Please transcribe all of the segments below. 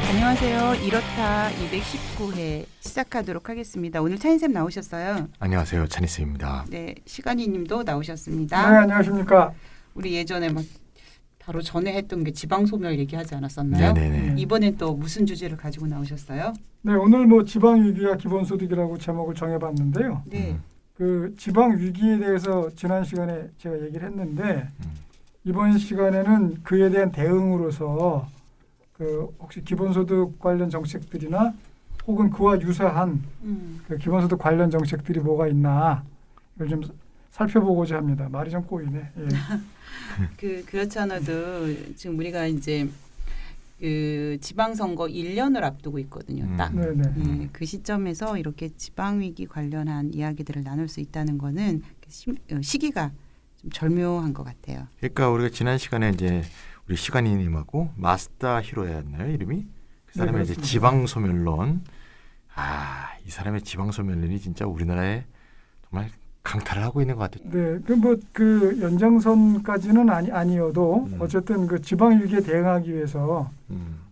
안녕하세요. 이렇다 219회 시작하도록 하겠습니다. 오늘 차인쌤 나오셨어요. 안녕하세요. 찬희쌤입니다. 네, 시간이님도 나오셨습니다. 네, 안녕하십니까. 우리 예전에 막 바로 전에 했던 게 지방소멸 얘기하지 않았었나요? 네네네. 이번엔 또 무슨 주제를 가지고 나오셨어요? 네, 오늘 뭐 지방위기와 기본소득이라고 제목을 정해봤는데요. 네. 그 지방위기에 대해서 지난 시간에 제가 얘기를 했는데 이번 시간에는 그에 대한 대응으로서 그 혹시 기본소득 관련 정책들이나 혹은 그와 유사한 그 기본소득 관련 정책들이 뭐가 있나 이걸 좀 살펴보고자 합니다. 말이 좀 꼬이네. 예. 그렇지 않아도 지금 우리가 이제 그 지방선거 1년을 앞두고 있거든요. 딱. 네네. 네, 그 시점에서 이렇게 지방위기 관련한 이야기들을 나눌 수 있다는 거는 시기가 좀 절묘한 것 같아요. 그러니까 우리가 지난 시간에 이제 우리 시간이님하고 마스다 히로야였나요 이름이? 그 사람의 네, 이제 지방소멸론. 이 사람의 지방소멸론이 진짜 우리나라에 정말 강탈을 하고 있는 것 같아요. 네, 그 연장선까지는 아니어도 어쨌든 그 지방 위기에 대응하기 위해서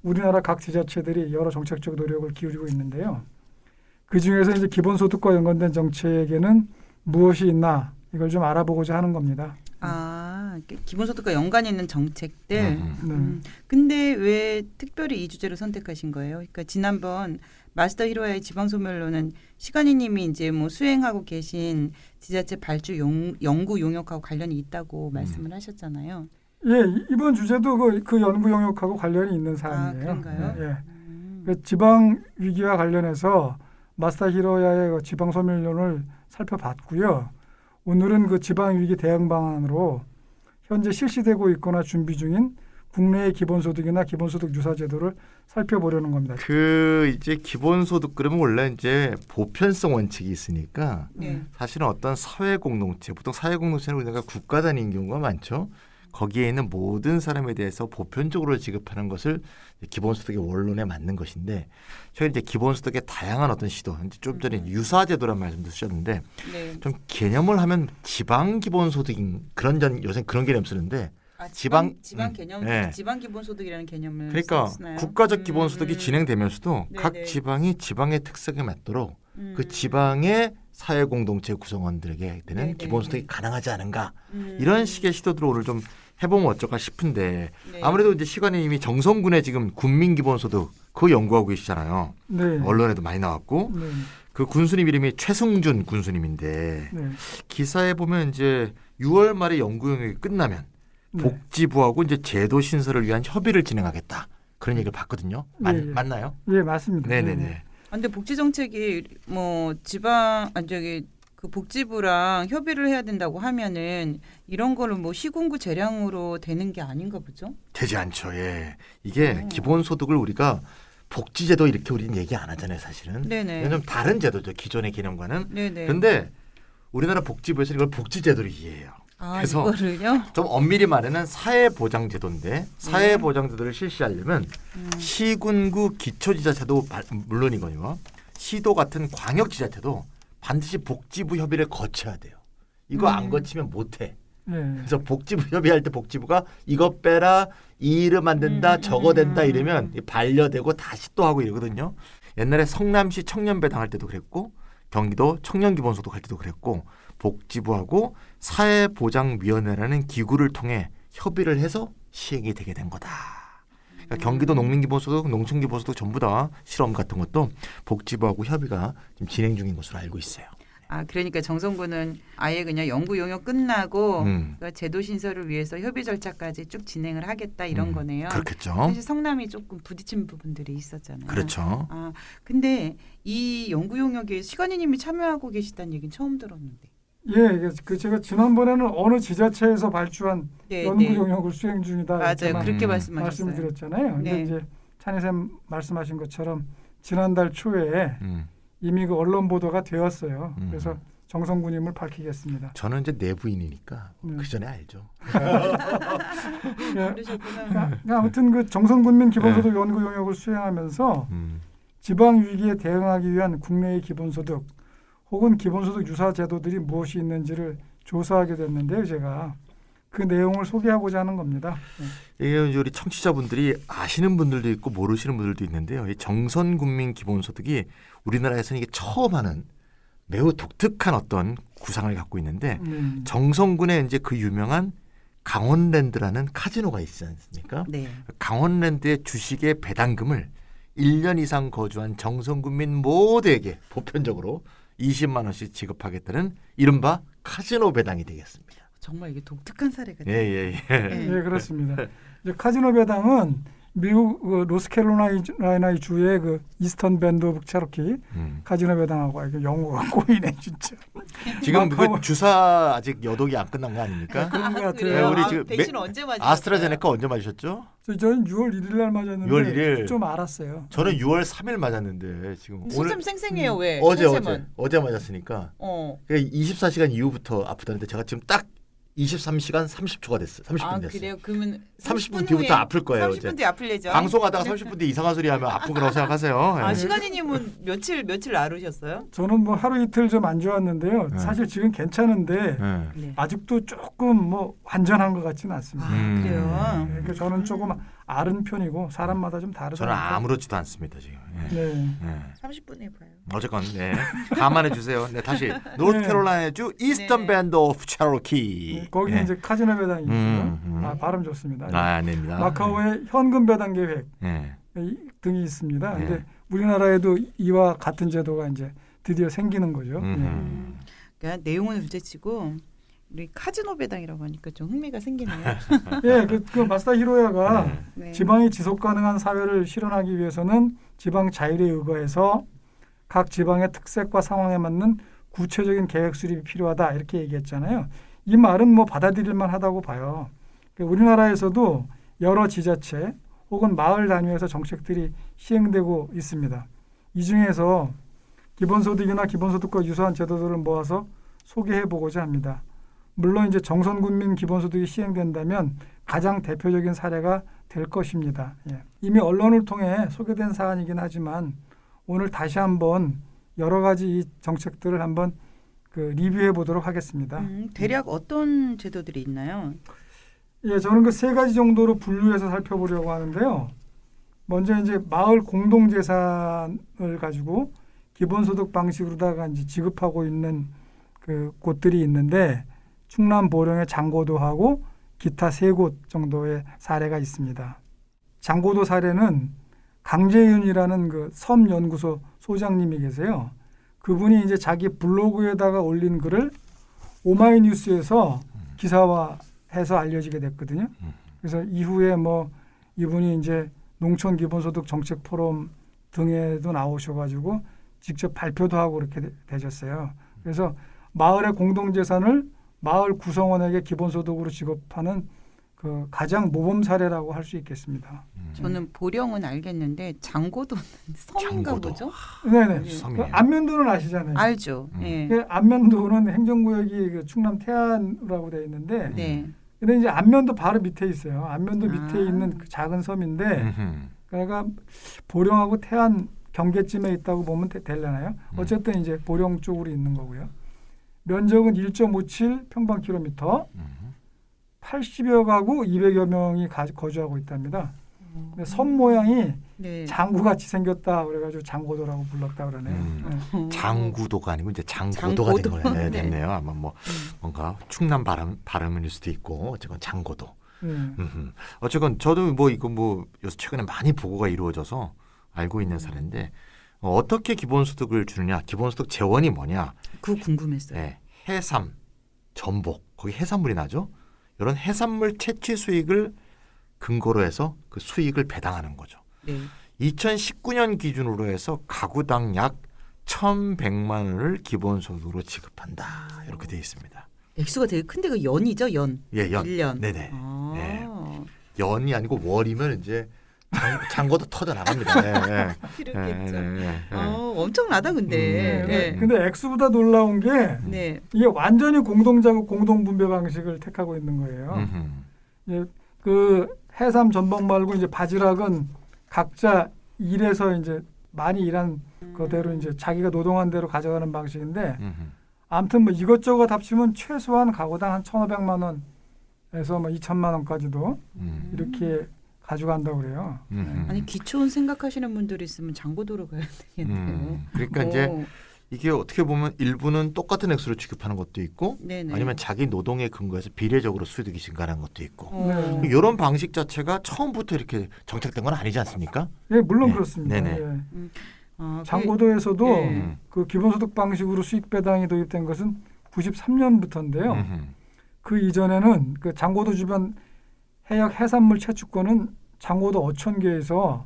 우리나라 각 지자체들이 여러 정책적 노력을 기울이고 있는데요. 그 중에서 이제 기본소득과 연관된 정책에는 무엇이 있나 이걸 좀 알아보고자 하는 겁니다. 기본소득과 연관이 있는 정책들. 근데 왜 특별히 이 주제를 선택하신 거예요? 그러니까 지난번 마스터 히로야의 지방소멸론은 시간이님이 이제 뭐 수행하고 계신 지자체 발주 연구 용역하고 관련이 있다고 말씀을 하셨잖아요. 예, 이번 주제도 그 연구 영역하고 관련이 있는 사안이에요. 그런가요? 예. 그 지방 위기와 관련해서 마스다 히로야의 그 지방 소멸론을 살펴봤고요. 오늘은 그 지방 위기 대응 방안으로 현재 실시되고 있거나 준비 중인 국내의 기본소득이나 기본소득 유사 제도를 살펴보려는 겁니다. 그 이제 기본소득 그러면 원래 이제 보편성 원칙이 있으니까 사실은 어떤 사회 공동체, 보통 사회 공동체는 우리나라가 국가 단위인 경우가 많죠. 거기에 있는 모든 사람에 대해서 보편적으로 지급하는 것을 기본소득의 원론에 맞는 것인데, 저희 이제 기본소득의 다양한 어떤 시도, 이제 좀 전에 유사제도란 말씀도 쓰셨는데, 좀 개념을 하면 지방 기본소득인 요새 그런 개념 쓰는데, 지방 개념, 지방 기본소득이라는 개념을 그러니까 쓰나요? 국가적 기본소득이 진행되면서도 각 지방이 지방의 특색에 맞도록 그 지방의 사회 공동체 구성원들에게 되는 기본소득이 가능하지 않은가, 이런 식의 시도들을 오늘 좀 해보면 어쩔까 싶은데, 아무래도 이제 시간이 이미 정성군의 지금 군민기본소득 그거 연구하고 계시잖아요. 네. 언론에도 많이 나왔고 네. 그 군수님 이름이 최승준 군수님인데 네. 기사에 보면 이제 6월 말에 연구 영역이 끝나면 복지부하고 이제 제도 신설을 위한 협의를 진행하겠다, 그런 얘기를 봤거든요. 맞나요? 예, 맞습니다. 네네네. 근데 복지 정책이 뭐 그 복지부랑 협의를 해야 된다고 하면은 이런 거를 뭐 시군구 재량으로 되는 게 아닌가 보죠? 되지 않죠. 예. 이게 기본소득을 우리가 복지제도 이렇게 우리는 얘기 안 하잖아요, 사실은. 네네. 좀 다른 제도죠, 기존의 개념과는. 네네. 그런데 우리나라 복지부에서 이걸 복지제도로 이해해요. 그래서 이거를요? 좀 엄밀히 말하면 사회보장제도인데, 사회보장제도를 실시하려면 시군구 기초지자체도 물론이거든요. 시도 같은 광역지자체도 반드시 복지부 협의를 거쳐야 돼요. 이거 안 거치면 못해. 그래서 복지부 협의할 때 복지부가 이거 빼라, 이 이름 안 된다, 저거 된다 이러면 반려되고 다시 또 하고 이러거든요. 옛날에 성남시 청년배당 할 때도 그랬고, 경기도 청년기본소득 할 때도 그랬고, 복지부하고 사회보장위원회라는 기구를 통해 협의를 해서 시행이 되게 된 거다. 그러니까 경기도 농민기본소득, 농촌기본소득 전부 다 실험 같은 것도 복지부하고 협의가 지금 진행 중인 것으로 알고 있어요. 그러니까 정성군은 아예 그냥 연구 용역 끝나고 그러니까 제도 신설을 위해서 협의 절차까지 쭉 진행을 하겠다 이런 거네요. 그렇겠죠. 사실 성남이 조금 부딪힌 부분들이 있었잖아요. 그렇죠. 근데 이 연구 용역에 시간이님이 참여하고 계시다는 얘기는 처음 들었는데. 예, 제가 지난번에는 어느 지자체에서 발주한 연구 용역을 수행 중이다. 맞아요. 그렇게 말씀하셨어요. 말씀드렸잖아요. 근데 이제 찬희쌤 말씀하신 것처럼 지난달 초에 이미 그 언론 보도가 되었어요. 그래서 정성군임을 밝히겠습니다. 저는 이제 내부인이니까 그 전에 알죠. 아무튼 그 정성군민 기본소득 연구 용역을 수행하면서 지방 위기에 대응하기 위한 국내의 기본소득 혹은 기본소득 유사 제도들이 무엇이 있는지를 조사하게 됐는데요. 제가 그 내용을 소개하고자 하는 겁니다. 이게 우리 청취자분들이 아시는 분들도 있고 모르시는 분들도 있는데요. 이 정선군민 기본소득이 우리나라에서는 이게 처음 하는 매우 독특한 어떤 구상을 갖고 있는데 정선군에 이제 그 유명한 강원랜드라는 카지노가 있지 않습니까? 네. 강원랜드의 주식의 배당금을 1년 이상 거주한 정선군민 모두에게 보편적으로 20만 원씩 지급하겠다는 이른바 카지노 배당이 되겠습니다. 정말 이게 독특한 사례가 예, 예, 예. 네. 예, 그렇습니다. 이제 카지노 배당은 미국 노스캐롤라이나 주의 그 이스턴 밴드 오브 체로키 카지노 배당하고 이게 영어가 꼬이네 진짜. 지금 그 주사 아직 여독이 안 끝난 거 아닙니까? 그런 것 같아요. 그래요? 우리 지금 백신 언제 맞으셨어요? 아스트라제네카 언제 맞으셨죠? 저는 6월 1일 날 맞았는데 6월 1일. 좀 알았어요. 저는 6월 3일 맞았는데 지금 오늘 수좀 쌩쌩해요. 왜? 어제 선생님은? 어제 맞았으니까 어. 24시간 이후부터 아프다는데 제가 지금 딱 23시간 30초가 됐어요. 30분 아 됐어요. 그래요? 그러면 30분 뒤부터 아플 거예요. 30분 뒤에 아플 예정. 방송하다가 30분 뒤에 이상한 소리 하면 아픈 거라고 생각하세요. 아 예. 시간이님은 며칠 나르셨어요? 저는 뭐 하루 이틀 좀 안 좋았는데요. 네. 사실 지금 괜찮은데 예. 네. 아직도 조금 뭐 완전한 것 같지는 않습니다. 아 그래요. 그러니까 저는 조금 앓은 편이고 사람마다 좀 저는 다르더라고요. 아무렇지도 않습니다 지금. 예. 네. 예. 30분에 봐요. 어쨌건 네 감안해 주세요. 네 다시 노스캐롤라이나주 이스턴 네. 밴드 오브 체로키. 네, 거기 예. 이제 카지노 배당이 있고요. 음. 아, 발음 좋습니다. 아 아닙니다. 마카오의 현금 배당 계획 예. 등이 있습니다. 네. 근데 우리나라에도 이와 같은 제도가 이제 드디어 생기는 거죠. 그러니까 내용은 둘째치고 우리 카지노 배당이라고 하니까 좀 흥미가 생기네요. 예, 그 마사다 히로야가 네. 네. 지방이 지속 가능한 사회를 실현하기 위해서는 지방 자율에 의거해서 각 지방의 특색과 상황에 맞는 구체적인 계획 수립이 필요하다 이렇게 얘기했잖아요. 이 말은 뭐 받아들일 만하다고 봐요. 그러니까 우리나라에서도 여러 지자체 혹은 마을 단위에서 정책들이 시행되고 있습니다. 이 중에서 기본소득이나 기본소득과 유사한 제도들을 모아서 소개해 보고자 합니다. 물론 이제 정선군민 기본소득이 시행된다면 가장 대표적인 사례가 될 것입니다. 예. 이미 언론을 통해 소개된 사안이긴 하지만 오늘 다시 한번 여러 가지 이 정책들을 한번 그 리뷰해 보도록 하겠습니다. 대략 어떤 제도들이 있나요? 예, 저는 그 세 가지 정도로 분류해서 살펴보려고 하는데요. 먼저 이제 마을 공동재산을 가지고 기본소득 방식으로다가 이제 지급하고 있는 그 곳들이 있는데 충남 보령의 장고도하고 기타 세 곳 정도의 사례가 있습니다. 장고도 사례는 강재윤이라는 그 섬연구소 소장님이 계세요. 그분이 이제 자기 블로그에다가 올린 글을 오마이뉴스에서 기사화해서 알려지게 됐거든요. 그래서 이후에 뭐 이분이 이제 농촌 기본소득 정책 포럼 등에도 나오셔가지고 직접 발표도 하고 그렇게 되셨어요. 그래서 마을의 공동재산을 마을 구성원에게 기본소득으로 지급하는 그 가장 모범 사례라고 할 수 있겠습니다. 저는 보령은 알겠는데 장고도는 섬인가 장고도. 보죠? 네네. 섬이에요. 그 안면도는 아시잖아요. 알죠. 예. 그 안면도는 행정구역이 그 충남 태안이라고 되어 있는데, 네. 근데 이제 안면도 바로 밑에 있어요. 안면도 아. 밑에 있는 그 작은 섬인데, 그러니까 보령하고 태안 경계쯤에 있다고 보면 되려나요? 어쨌든 이제 보령 쪽으로 있는 거고요. 면적은 1.57 평방킬로미터, 80여 가구 200여 명이 거주하고 있답니다. 근데 섬 모양이 네. 장구같이 생겼다 그래가지고 장고도라고 불렀다 그러네요. 네. 장구도가 아니고 이제 장고도가 된 장고도. 거예요. 네. 됐네요. 아마 뭐 뭔가 충남 발음일 수도 있고 어쨌건 장고도. 네. 어쨌건 저도 뭐 이거 뭐 요새 최근에 많이 보고가 이루어져서 알고 있는 사례인데 어떻게 기본소득을 주느냐, 기본소득 재원이 뭐냐. 그거 궁금했어요. 네, 해삼, 전복, 거기 해산물이 나죠. 이런 해산물 채취 수익을 근거로 해서 그 수익을 배당하는 거죠. 네. 2019년 기준으로 해서 가구당 약 1,100만 원을 기본소득으로 지급한다. 이렇게 되어 있습니다. 액수가 되게 큰데 그 연이죠, 연. 예, 연. 1년. 네네. 아. 예. 연이 아니고 월이면 이제 장고도 터져 나갑니다. 예, 그렇겠죠. 예. 엄청나다 근데. 네. 근데 액수보다 놀라운 게 네. 이게 완전히 공동작업 공동분배 방식을 택하고 있는 거예요. 예, 그 해삼 전복 말고 이제 바지락은 각자 일해서 이제 많이 일한 그대로 이제 자기가 노동한 대로 가져가는 방식인데 아무튼 뭐 이것저것 합치면 최소한 가구당 한 1,500만 원 해서 뭐 2천만 원까지도 음. 이렇게 가져간다고 그래요. 아니 기초원 생각하시는 분들이 있으면 장고도로 가야 되겠네요. 그러니까 이제 이게 어떻게 보면 일부는 똑같은 액수로 취급하는 것도 있고 네네. 아니면 자기 노동에 근거해서 비례적으로 수익이 증가하는 것도 있고 네. 이런 방식 자체가 처음부터 이렇게 정착된 건 아니지 않습니까? 예, 물론 네. 그렇습니다. 네네. 예. 아, 장고도에서도 네. 그 기본소득 방식으로 수익 배당이 도입된 것은 93년부터인데요. 그 이전에는 그 장고도 주변 해역 해산물 채취권은 장고도 어촌계에서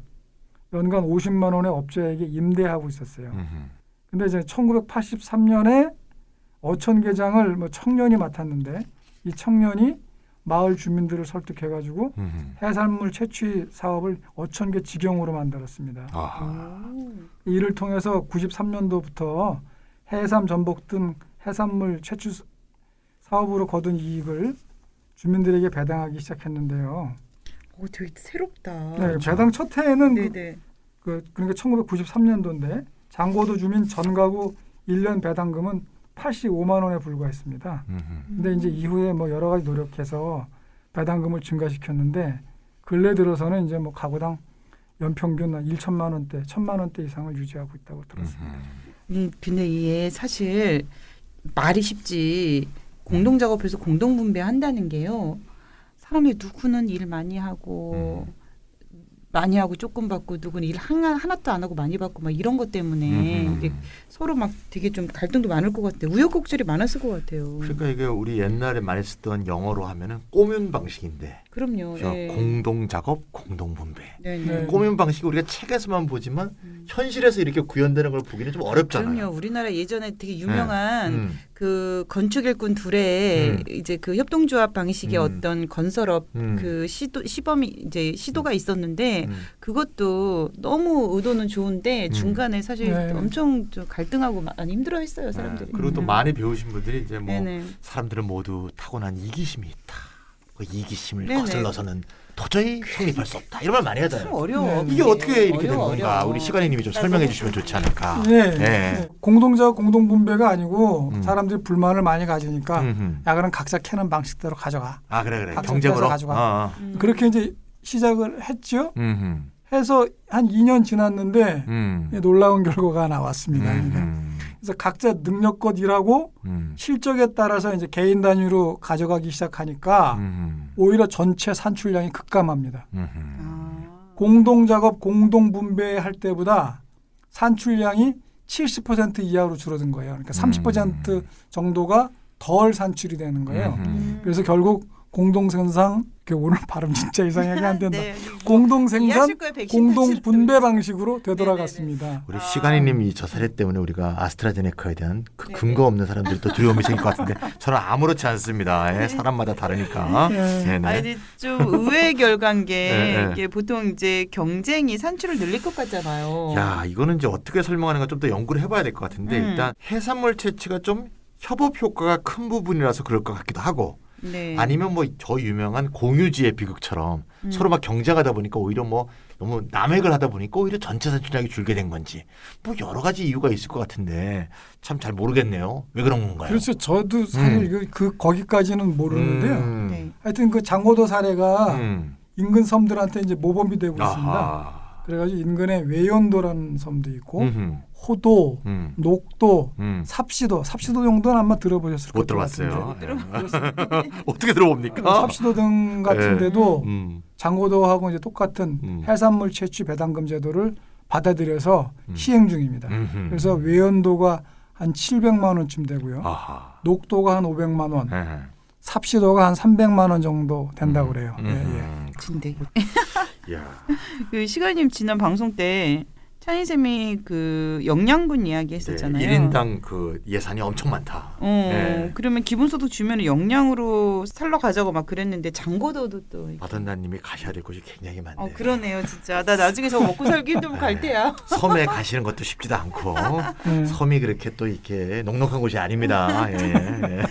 연간 50만 원의 업자에게 임대하고 있었어요. 근데 이제 1983년에 어촌계장을 뭐 청년이 맡았는데 이 청년이 마을 주민들을 설득해가지고 해산물 채취 사업을 어촌계 직영으로 만들었습니다. 이를 통해서 93년도부터 해삼, 전복 등 해산물 채취 사업으로 거둔 이익을 주민들에게 배당하기 시작했는데요. 오, 되게 새롭다. 네, 그렇죠. 배당 첫 해에는 네네. 그러니까 1993년도인데 장고도 주민 전 가구 1년 배당금은 85만 원에 불과했습니다. 근데 이제 이후에 뭐 여러 가지 노력해서 배당금을 증가시켰는데 근래 들어서는 이제 뭐 가구당 연평균 1천만 원대, 1천만 원대 이상을 유지하고 있다고 들었습니다. 근데 이게 사실 말이 쉽지 공동 작업해서 공동 분배한다는 게요. 사람이 누구는 일 많이 하고 많이 하고 조금 받고 누구는 일 하나도 안 하고 많이 받고 막 이런 것 때문에 이게 서로 막 되게 좀 갈등도 많을 것 같아요. 우여곡절이 많았을 것 같아요. 그러니까 이게 우리 옛날에 많이 쓰던 영어로 하면은 꼬뮨 방식인데 그럼요. 예. 공동 작업, 공동 분배. 네. 꼬뮨 방식이 우리가 책에서만 보지만 현실에서 이렇게 구현되는 걸 보기는 좀 어렵잖아요. 그럼요. 우리나라 예전에 되게 유명한 네. 그 건축 일꾼 둘의 이제 그 협동조합 방식의 어떤 건설업 그 시범이 이제 시도가 있었는데 그것도 너무 의도는 좋은데 중간에 사실 네. 엄청 좀 갈등하고 많이 힘들어했어요 사람들이. 그리고 또 많이 배우신 분들이 이제 뭐 네네. 사람들은 모두 타고난 이기심이 있다. 그 이기심을 네네. 거슬러서는 도저히 성립할 수 없다. 이런 말 많이 참 하잖아요. 어려워. 이게 어떻게 이렇게 된 어려워, 건가? 어려워. 우리 시간이님이 좀 설명해 주시면 좋지 않을까? 네. 네. 공동작업 공동 분배가 아니고 사람들이 불만을 많이 가지니까 음흠. 야 그럼 각자 캐는 방식대로 가져가. 아 그래 각자 경쟁으로 껴서 가져가. 그렇게 이제 시작을 했죠. 해서 한 2년 지났는데 놀라운 결과가 나왔습니다. 그래서 각자 능력껏 일하고 실적에 따라서 이제 개인 단위로 가져가기 시작하니까 오히려 전체 산출량이 급감합니다. 공동 작업, 공동 분배할 때보다 산출량이 70% 이하로 줄어든 거예요. 그러니까 30% 정도가 덜 산출이 되는 거예요. 그래서 결국 공동 생산, 오늘 발음 진짜 이상하게 안 된다. 네. 공동 생산, 이해하실 거예요, 110, 공동 110. 분배 방식으로 되돌아갔습니다. 우리 시간이님이 저 사례 때문에 우리가 아스트라제네카에 대한 그 네네. 근거 없는 사람들이 또 두려움이 생길 것 같은데 저는 아무렇지 않습니다. 예, 사람마다 다르니까. 네네. 아니 좀 의외의 결과인 게 네, 네. 이게 보통 이제 경쟁이 산출을 늘릴 것 같잖아요. 야 이거는 이제 어떻게 설명하는가 좀 더 연구를 해봐야 될 것 같은데 일단 해산물 채취가 좀 협업 효과가 큰 부분이라서 그럴 것 같기도 하고 네. 아니면 뭐 저 유명한 공유지의 비극처럼 서로 막 경쟁하다 보니까 오히려 뭐 너무 남획을 하다 보니까 오히려 전체 산출량이 줄게 된 건지 뭐 여러 가지 이유가 있을 것 같은데 참 잘 모르겠네요. 왜 그런 건가요? 그렇죠. 저도 사실 거기까지는 모르는데요. 네. 하여튼 그 장고도 사례가 음. 인근 섬들한테 이제 모범이 되고 있습니다. 아하. 그래가지고 인근에 외연도라는 섬도 있고 음흠. 호도, 녹도, 음. 삽시도 정도는 아마 들어보셨을 못 것 같은데. 들어봤어요. 어떻게 들어봅니까? 삽시도 등 같은데도 장고도하고 이제 똑같은 해산물 채취 배당금 제도를 받아들여서 시행 중입니다. 그래서 외연도가 한 700만 원쯤 되고요. 아하. 녹도가 한 500만 원, 에헤. 삽시도가 한 300만 원 정도 된다고 그래요. 근데 야. 그 시간님 지난 방송 때 찬희 쌤이 그 영양분 이야기 했었잖아요. 1인당 그 예산이 엄청 많다. 네. 그러면 기본소득 주면 영양으로 살러 가자고 막 그랬는데 장고도도 또 이렇게. 마돈나님이 가셔야 될 곳이 굉장히 많네. 그러네요, 진짜. 나 나중에 저거 먹고 살기 힘들면 갈 테야. 섬에 가시는 것도 쉽지도 않고 섬이 그렇게 또 이렇게 녹록한 곳이 아닙니다. 예.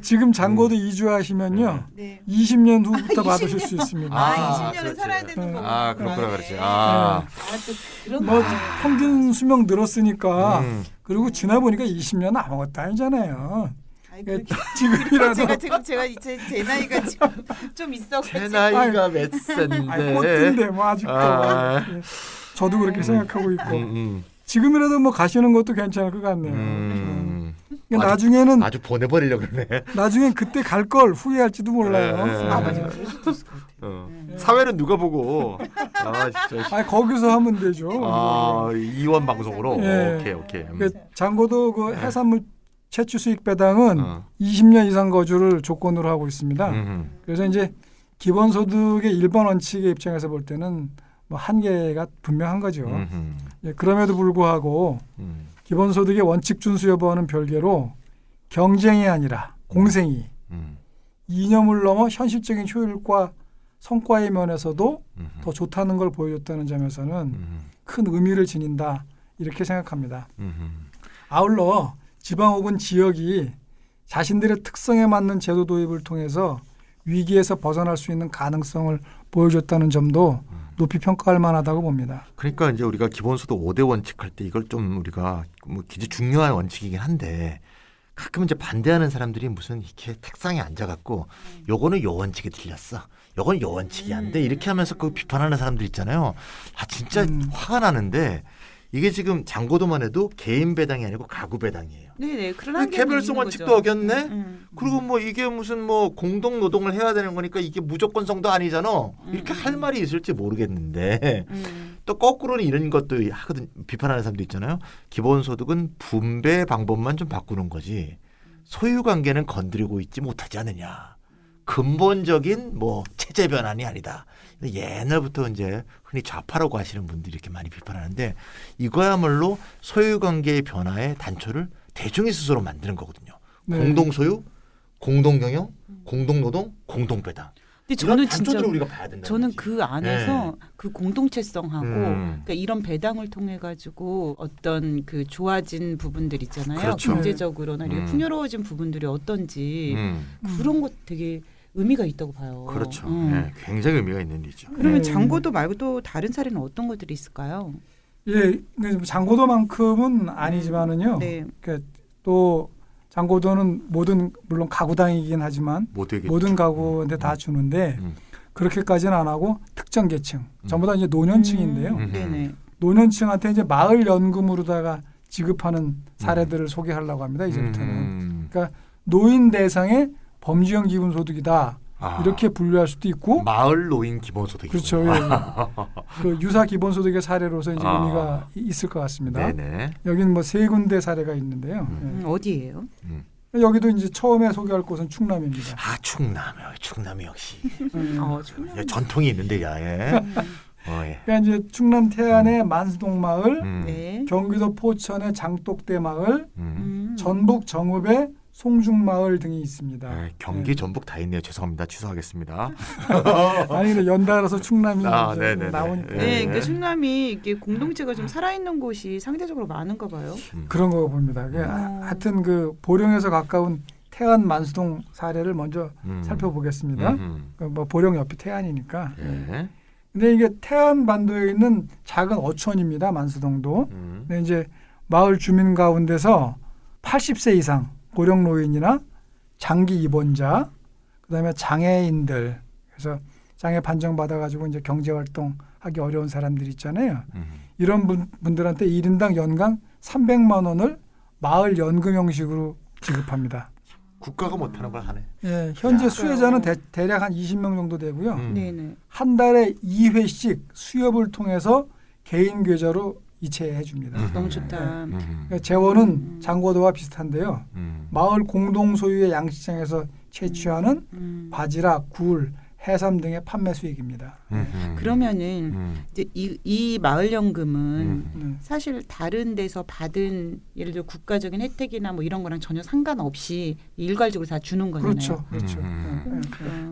지금 장고도 이주하시면요. 네. 20년 후부터 20년. 받으실 수 있습니다. 아, 20년은 그렇지. 살아야 되는 거구나. 아, 그렇구나, 그렇지. 또 그런 뭐 거. 평균 수명 늘었으니까 음. 그리고 지나 보니까 20년은 아무것도 아니잖아요. 아니, 예, 그렇게 지금이라도 제가 제 나이가 지금 좀 있어가지고 제 나이가 몇 아니, 꽃인데 샌데. 뭐 아직도 아. 예, 저도 그렇게 생각하고 있고 음. 지금이라도 뭐 가시는 것도 괜찮을 것 같네요. 아주- 나중에는 아주 보내버리려고 그러네. 나중엔 그때 갈 걸 후회할지도 몰라요. 예, 예. 아 맞아 그럴 수도 있을 것 같아요. 사회는 누가 보고? 아 진짜. 아니 거기서 하면 되죠. 아 이원 방송으로. 예. 오케이. 그 장고도 그 해산물 채취 수익 배당은 어. 20년 이상 거주를 조건으로 하고 있습니다. 음. 그래서 이제 기본소득의 일반 원칙의 입장에서 볼 때는 뭐 한계가 분명한 거죠. 예, 그럼에도 불구하고 기본소득의 원칙 준수 여부와는 별개로 경쟁이 아니라 공생이 이념을 넘어 현실적인 효율과 성과의 면에서도 더 좋다는 걸 보여줬다는 점에서는 큰 의미를 지닌다 이렇게 생각합니다. 아울러 지방 혹은 지역이 자신들의 특성에 맞는 제도 도입을 통해서 위기에서 벗어날 수 있는 가능성을 보여줬다는 점도 높이 평가할 만하다고 봅니다. 그러니까 이제 우리가 기본소득 5대 원칙 할 때 이걸 좀 우리가 뭐 굉장히 중요한 원칙이긴 한데 가끔 이제 반대하는 사람들이 무슨 이렇게 책상에 앉아갖고 요거는 요 원칙이 틀렸어. 요건 요 원칙이 안 돼. 이렇게 하면서 그 비판하는 사람들 있잖아요. 아 진짜 화가 나는데 이게 지금 장고도만 해도 개인 배당이 아니고 가구 배당이에요. 네네 그런 한계는 개별성 있는 원칙도 거죠. 어겼네. 그리고 뭐 이게 무슨 뭐 공동 노동을 해야 되는 거니까 이게 무조건성도 아니잖아. 이렇게 할 말이 있을지 모르겠는데 또 거꾸로는 이런 것도 하거든. 비판하는 사람도 있잖아요. 기본소득은 분배 방법만 좀 바꾸는 거지 소유 관계는 건드리고 있지 못하지 않느냐. 근본적인 뭐 체제 변환이 아니다. 옛날부터 이제 흔히 좌파라고 하시는 분들이 이렇게 많이 비판하는데 이거야말로 소유 관계의 변화의 단초를 대중이 스스로 만드는 거거든요. 네. 공동 소유, 공동 경영, 공동 노동, 공동 배당. 근데 이런 저는 진짜 단초들을 우리가 봐야 된다. 저는 그 안에서 그 공동체성하고 그러니까 이런 배당을 통해 가지고 어떤 그 좋아진 부분들 있잖아요. 그렇죠. 경제적으로나 이렇게 풍요로워진 부분들이 어떤지 그런 것 되게 의미가 있다고 봐요. 그렇죠. 네, 굉장히 의미가 있는 일이죠. 그러면 네. 장고도 말고도 다른 사례는 어떤 것들이 있을까요? 예, 장고도만큼은 아니지만은요. 네. 그러니까 또 장고도는 물론 가구당이긴 하지만 모든 가구인데 다 주는데 그렇게까지는 안 하고 특정 계층 전부 다 이제 노년층인데요. 네네. 노년층한테 이제 마을 연금으로다가 지급하는 사례들을 소개하려고 합니다. 이제부터는. 그러니까 노인 대상의 범주형 기본소득이다. 이렇게 분류할 수도 있고 마을 노인 기본소득이죠. 그렇죠. 예, 예. 그 유사 기본소득의 사례로서 이제 의미가 있을 것 같습니다. 네네. 여기는 뭐 세 군데 사례가 있는데요. 예. 어디예요? 여기도 이제 처음에 소개할 곳은 충남입니다. 아 충남이 역시 충남. 예, 전통이 있는데 야예. 예. 그러니까 이제 충남 태안의 만수동 마을, 네. 경기도 포천의 장독대 마을, 음. 전북 정읍의 송중 마을 등이 있습니다. 네, 경기 전북 다 있네요. 죄송합니다. 취소하겠습니다. 아니 근데 연달아서 충남이 아, 이제 네네네. 나오니까 네, 예. 그러니까 충남이 이게 공동체가 좀 살아있는 곳이 상대적으로 많은가 봐요. 그런 거 봅니다. 하여튼 그 보령에서 가까운 태안 만수동 사례를 먼저 살펴보겠습니다. 뭐 보령 옆이 태안이니까. 예. 근데 이게 태안 반도에 있는 작은 어촌입니다. 만수동도. 근데 이제 마을 주민 가운데서 80세 이상 고령 노인이나 장기 입원자, 그다음에 장애인들, 그래서 장애 판정 받아가지고 이제 경제 활동하기 어려운 사람들 있잖아요. 이런 분들한테 1인당 연간 300만 원을 마을 연금 형식으로 지급합니다. 국가가 못하는 걸 하네. 예, 현재 야. 수혜자는 대략 한 20명 정도 되고요. 네네. 한 달에 2회씩 수협을 통해서 개인 계좌로 이체해 줍니다. 너무 좋다. 그러니까 재원은 장고도와 비슷한데요. 마을 공동 소유의 양식장에서 채취하는 바지락, 굴, 해삼 등의 판매 수익입니다. 그러면은 이제 이 마을연금은 네. 사실 다른 데서 받은 예를 들어 국가적인 혜택이나 뭐 이런 거랑 전혀 상관없이 일괄적으로 다 주는 거잖아요. 그렇죠, 그렇죠.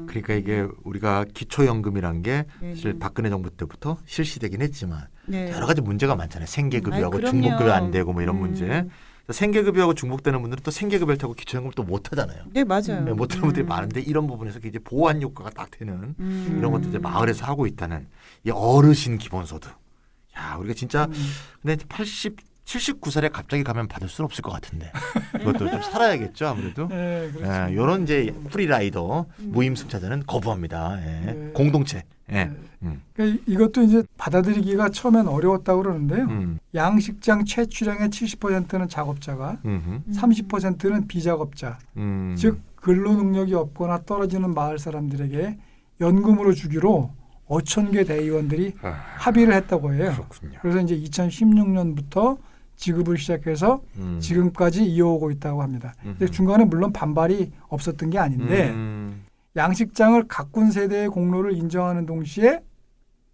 그러니까 이게 우리가 기초연금이란 게 네. 사실 박근혜 정부 때부터 실시되긴 했지만 네. 여러 가지 문제가 많잖아요. 생계급여하고 아이, 그럼요. 중복급여 안 되고 뭐 이런 문제. 생계급여하고 중복되는 분들은 또 생계급여를 타고 기초연금을 또 못 하잖아요. 네 맞아요. 네, 못 하는 분들이 많은데 이런 부분에서 이제 보완 효과가 딱 되는 이런 것도 이제 마을에서 하고 있다는 이 어르신 기본소득. 야 우리가 진짜 근데 80 79살에 갑자기 가면 받을 수는 없을 것 같은데 그것도 좀 살아야겠죠 아무래도. 네, 그렇죠. 이런 이제 프리라이더 무임 승차자는 거부합니다. 예. 네. 공동체. 예. 네. 그러니까 이것도 이제 받아들이기가 처음엔 어려웠다고 그러는데요. 양식장 최출량의 70%는 작업자가 30%는 비작업자, 즉 근로 능력이 없거나 떨어지는 마을 사람들에게 연금으로 주기로 5,000개 대의원들이 합의를 했다고 해요. 그렇군요. 그래서 이제 2016년부터 지급을 시작해서 지금까지 이어오고 있다고 합니다. 근데 중간에 물론 반발이 없었던 게 아닌데 양식장을 가꾼 세대의 공로를 인정하는 동시에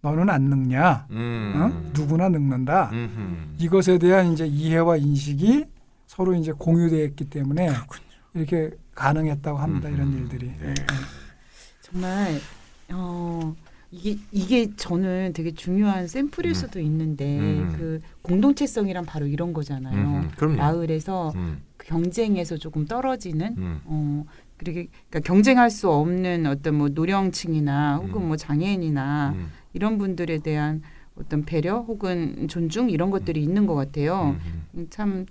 너는 안 늙냐? 누구나 늙는다. 이것에 대한 이제 이해와 인식이 서로 이제 공유되었기 때문에 이렇게 가능했다고 합니다. 이런 일들이. 네. 정말 이게 저는 되게 중요한 샘플일 수도 있는데 그 공동체성이란 바로 이런 거잖아요. 그럼요. 마을에서 그 경쟁에서 조금 떨어지는 그러니까 경쟁할 수 없는 어떤 뭐 노령층이나 혹은 뭐 장애인이나 이런 분들에 대한 어떤 배려 혹은 존중 이런 것들이 있는 것 같아요. 참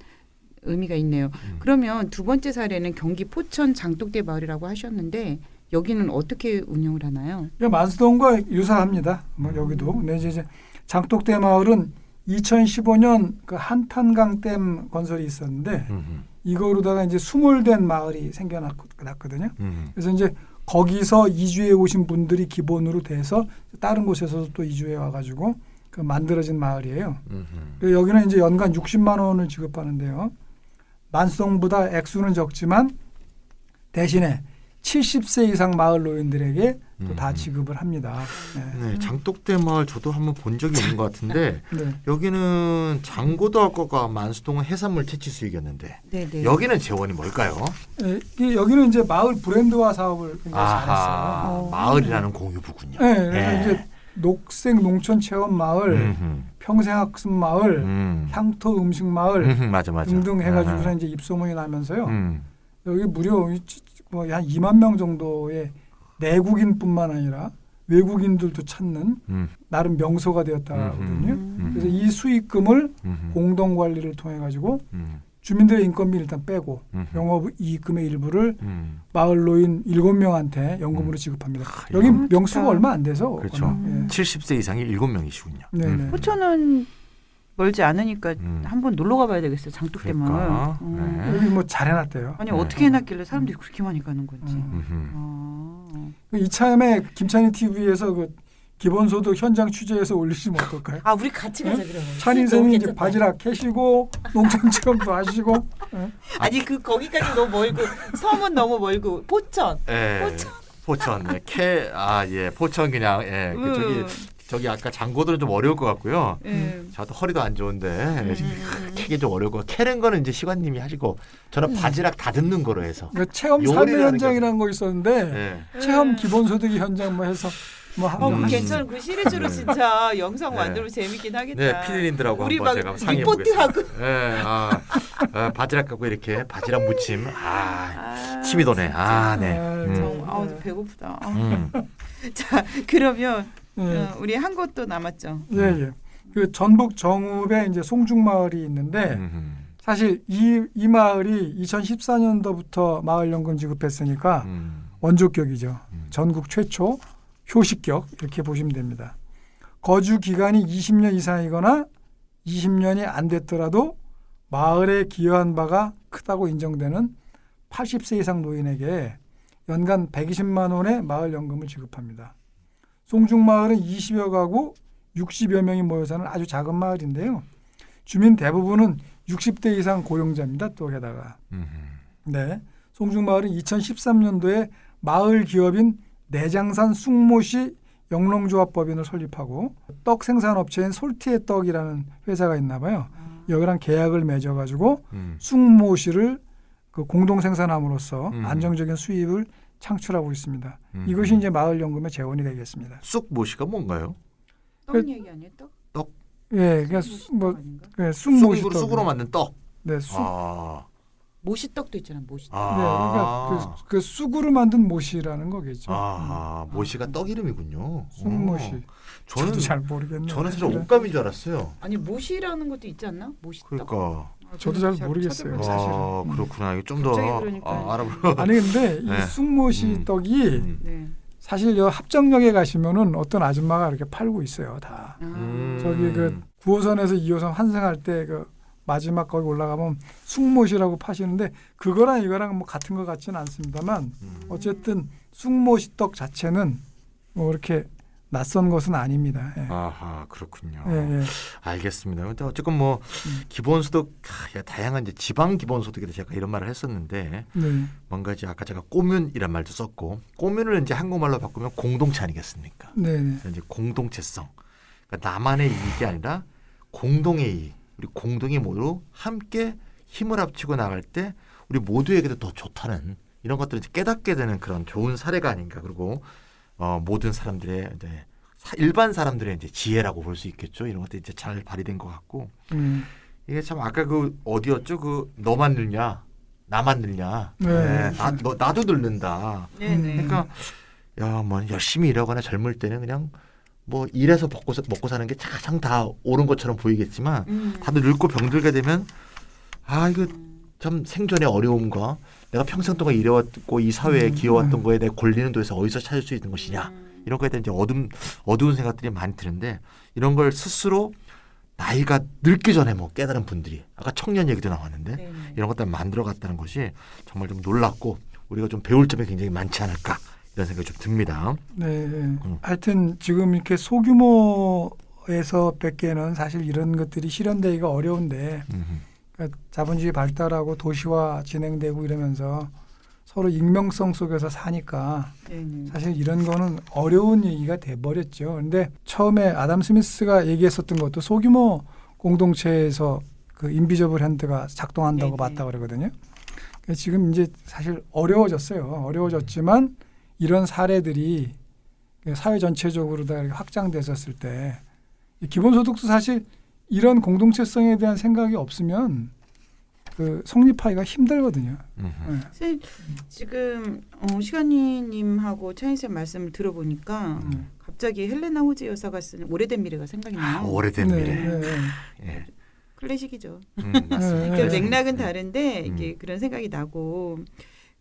의미가 있네요. 그러면 두 번째 사례는 경기 포천 장독대 마을이라고 하셨는데 여기는 어떻게 운영을 하나요? 만수동과 유사합니다. 뭐 여기도. 근데 이제 장독대 마을은 2015년 그 한탄강 댐 건설이 있었는데 이거로다가 이제 수몰된 마을이 생겨났거든요. 그래서 이제 거기서 이주해 오신 분들이 기본으로 돼서 다른 곳에서도 또 이주해 와가지고 그 만들어진 마을이에요. 그리고 여기는 이제 연간 60만 원을 지급하는데요. 만수동보다 액수는 적지만 대신에 70세 이상 마을 노인들에게 또 다 지급을 합니다. 네, 장독대 마을 저도 한번 본 적이 있는 것 같은데 네. 여기는 장고등학교가 만수동은 해산물 채취 수익이었는데 네네. 여기는 재원이 뭘까요? 여기는 이제 마을 브랜드화 사업을 굉장히 잘했어요. 마을이라는 공유부군요. 네, 그래서 이제 녹색 농촌 체험 마을, 평생학습 마을, 향토 음식 마을 맞아. 등등 해가지고서 이제 입소문이 나면서요. 여기 무려 뭐 한 2만 명 정도의 내국인뿐만 아니라 외국인들도 찾는 나름 명소가 되었다거든요. 그래서 이 수익금을 공동 관리를 통해 가지고 주민들의 인건비 일단 빼고 영업 이익금의 일부를 마을 노인 7명한테 연금으로 지급합니다. 여기 명수가 좋다. 얼마 안 돼서 그렇죠. 예. 70세 이상이 7명이시군요. 네네. 포천은 멀지 않으니까 한번 놀러 가봐야 되겠어요. 장독대 마을. 그러니까. 네. 여기 뭐 잘 해놨대요. 아니 어떻게 해놨길래 사람들이 그렇게 많이 가는 건지. 이참에 김찬희 TV에서 그 기본소득 현장 취재해서 올리시면 어떨까요? 아 우리 같이 가자 그러면. 찬희 선생님 이제 바지락 캐시고 농촌 체험도 하시고. 아니 그 거기까지 너무 멀고 섬은 너무 멀고 포천. 포천. 포천 그냥 저기 아까 장고들은 좀 어려울 것 같고요. 저도 허리도 안 좋은데 캐기 좀 어려울 거. 캐는 거는 이제 시관님이 하시고 저는 바지락 다듬는 거로 해서. 그러니까 체험 삶의 현장이라는 거 있었는데 체험 기본소득이 현장 뭐 해서 뭐 괜찮은 그 시리즈로 진짜 영상 만들면 재밌긴 하겠다. 네, 피디님들하고 우리 한번 막 제가 상의해 보겠습니다. 리포트하고. 바지락 갖고 이렇게 바지락 무침. 침이 도네. 배고프다. 자, 그러면 우리 한 곳도 남았죠. 예. 그 전북 정읍에 이제 송중마을이 있는데 사실 이 마을이 2014년도부터 마을연금 지급했으니까 원조격이죠. 전국 최초 효시격 이렇게 보시면 됩니다. 거주 기간이 20년 이상이거나 20년이 안 됐더라도 마을에 기여한 바가 크다고 인정되는 80세 이상 노인에게 연간 120만 원의 마을연금을 지급합니다. 송중마을은 20여 가구 60여 명이 모여 사는 아주 작은 마을인데요. 주민 대부분은 60대 이상 고령자입니다. 또 게다가. 네, 송중마을은 2013년도에 마을 기업인 내장산 숭모시 영농조합법인을 설립하고 떡 생산업체인 솔티의 떡이라는 회사가 있나 봐요. 여기랑 계약을 맺어가지고 숭모시를 그 공동 생산함으로써 안정적인 수입을 창출하고 있습니다. 이것이 이제 마을연금의 재원이 되겠습니다. 쑥모시가 뭔가요? 떡 얘기 아니에요? 떡? 예, 그러니까 쑥모시 떡. 쑥으로 만든 떡. 네, 쑥. 모시떡도 있잖아. 모시떡. 네, 그러니까 그 쑥으로 만든 모시라는 거겠죠. 모시가 떡 이름이군요. 쑥모시. 저도 잘 모르겠네요. 저는 사실 옷감인 줄 알았어요. 아니 모시라는 것도 있지 않나? 모시떡. 그러니까. 저도 잘 모르겠어요. 사실은. 그렇구나. 이거 좀 더 알아보려. 아니 근데 이 네. 쑥모시 떡이 네. 사실 여 합정역에 가시면은 어떤 아줌마가 이렇게 팔고 있어요. 다. 저기 그 9호선에서 2호선 환승할 때 그 마지막 거기 올라가면 쑥모시라고 파시는데 그거랑 이거랑 뭐 같은 것 같지는 않습니다만 어쨌든 쑥모시 떡 자체는 뭐 이렇게 낯선 것은 아닙니다. 예. 아하, 그렇군요. 예. 알겠습니다. 근데 어쨌건 뭐 기본소득 다양한 이제 지방 기본소득에 대해서 제가 이런 말을 했었는데 네. 뭔가 이제 아까 제가 꼬뮨이란 말도 썼고 꼬뮨을 이제 한국말로 바꾸면 공동체 아니겠습니까? 네. 이제 공동체성. 그러니까 나만의 이익이 아니라 공동의 이익. 우리 공동이 모두 함께 힘을 합치고 나갈 때 우리 모두에게도 더 좋다는 이런 것들을 이제 깨닫게 되는 그런 좋은 사례가 아닌가. 그리고 모든 사람들의 이제 일반 사람들의 이제 지혜라고 볼 수 있겠죠. 이런 것들이 이제 잘 발휘된 것 같고 이게 참 아까 그 어디였죠? 그 너만 늘냐, 나만 늘냐. 네. 나도 늙는다. 네네. 그러니까 뭐 열심히 일하거나 젊을 때는 그냥 뭐 일해서 먹고 사는 게 가장 다 옳은 것처럼 보이겠지만 다들 늙고 병들게 되면 이거 참 생존의 어려움과 내가 평생 동안 일해왔고 이 사회에 기여왔던 거에 대해 권리는 도대체 어디서 찾을 수 있는 것이냐 이런 거에 대한 이제 어두운 생각들이 많이 드는데 이런 걸 스스로 나이가 늙기 전에 뭐 깨달은 분들이 아까 청년 얘기도 나왔는데 네네. 이런 것들 만들어갔다는 것이 정말 좀 놀랍고 우리가 좀 배울 점이 굉장히 많지 않을까 이런 생각이 좀 듭니다. 네. 하여튼 지금 이렇게 소규모에서 뵙기에는 사실 이런 것들이 실현되기가 어려운데 그러니까 자본주의 발달하고 도시화 진행되고 이러면서 서로 익명성 속에서 사니까 네네. 사실 이런 거는 어려운 얘기가 돼버렸죠. 그런데 처음에 아담 스미스가 얘기했었던 것도 소규모 공동체에서 그 인비저블 핸드가 작동한다고 네네. 봤다고 그러거든요. 그러니까 지금 이제 사실 어려워졌어요. 어려워졌지만 이런 사례들이 사회 전체적으로 다 이렇게 확장됐었을 때 기본소득도 사실 이런 공동체성에 대한 생각이 없으면 그 성립하기가 힘들거든요. 선생님, 지금 시간이님하고 차인쌤 말씀을 들어보니까 갑자기 헬레나 호즈 여사가 쓴 오래된 미래가 생각이 나요. 오래된 미래. 예. 클래식이죠. 맞습니다. 그러니까 맥락은 다른데 이게 그런 생각이 나고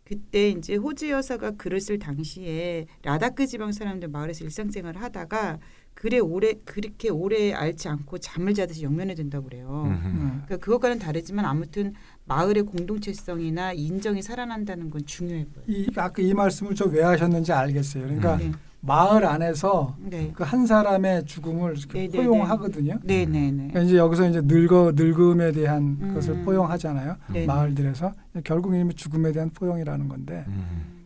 그때 이제 호즈 여사가 글을 쓸 당시에 라다크 지방 사람들 마을에서 일상생활을 하다가 그렇게 오래 앓지 않고 잠을 자듯이 영면에 든다고 그래요. 그러니까 그것과는 다르지만 아무튼 마을의 공동체성이나 인정이 살아난다는 건 중요해 보여요. 아까 이 말씀을 좀 왜 하셨는지 알겠어요. 그러니까 네. 마을 안에서 네. 그 한 사람의 죽음을 이렇게 네네네. 포용하거든요. 네네네. 그러니까 이제 여기서 이제 늙음에 대한 것을 포용하잖아요. 네네. 마을들에서 결국 이미 죽음에 대한 포용이라는 건데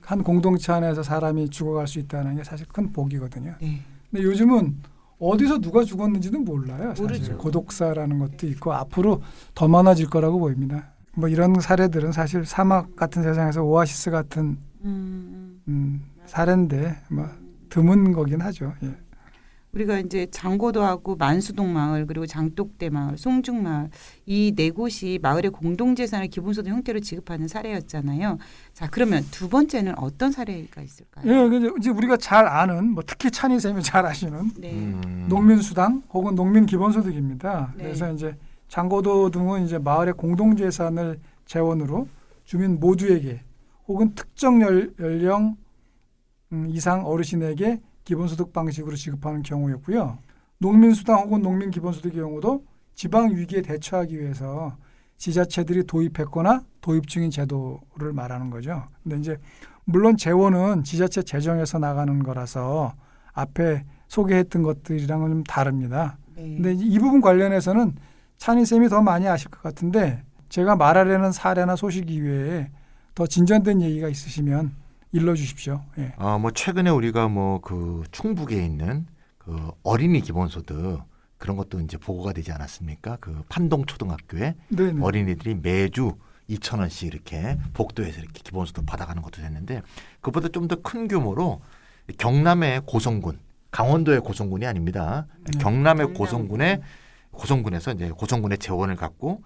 한 공동체 안에서 사람이 죽어갈 수 있다는 게 사실 큰 복이거든요. 네. 근데 요즘은 어디서 누가 죽었는지는 몰라요. 사실. 모르죠. 고독사라는 것도 있고 앞으로 더 많아질 거라고 보입니다. 뭐 이런 사례들은 사실 사막 같은 세상에서 오아시스 같은 사례인데 뭐 드문 거긴 하죠. 예. 우리가 이제 장고도 하고 만수동 마을 그리고 장독대 마을, 송중 마을 이 네 곳이 마을의 공동재산을 기본소득 형태로 지급하는 사례였잖아요. 자 그러면 두 번째는 어떤 사례가 있을까요? 예, 근데 이제 우리가 잘 아는 뭐 특히 찬희 쌤이 잘 아시는 네. 농민수당 혹은 농민기본소득입니다. 네. 그래서 이제 장고도 등은 이제 마을의 공동재산을 재원으로 주민 모두에게 혹은 특정 연령 이상 어르신에게 기본소득 방식으로 지급하는 경우였고요. 농민수당 혹은 농민기본소득의 경우도 지방 위기에 대처하기 위해서 지자체들이 도입했거나 도입 중인 제도를 말하는 거죠. 근데 이제 물론 재원은 지자체 재정에서 나가는 거라서 앞에 소개했던 것들이랑은 좀 다릅니다. 네. 근데 이 부분 관련해서는 찬희 쌤이 더 많이 아실 것 같은데 제가 말하려는 사례나 소식 이외에 더 진전된 얘기가 있으시면 일러주십시오. 예. 뭐 최근에 우리가 뭐 그 충북에 있는 그 어린이 기본소득 그런 것도 이제 보고가 되지 않았습니까? 그 판동 초등학교에 네네. 어린이들이 매주 2,000원씩 이렇게 복도에서 이렇게 기본소득 받아가는 것도 됐는데 그보다 좀 더 큰 규모로 경남의 고성군, 강원도의 고성군이 아닙니다. 경남의 고성군에서 이제 고성군의 재원을 갖고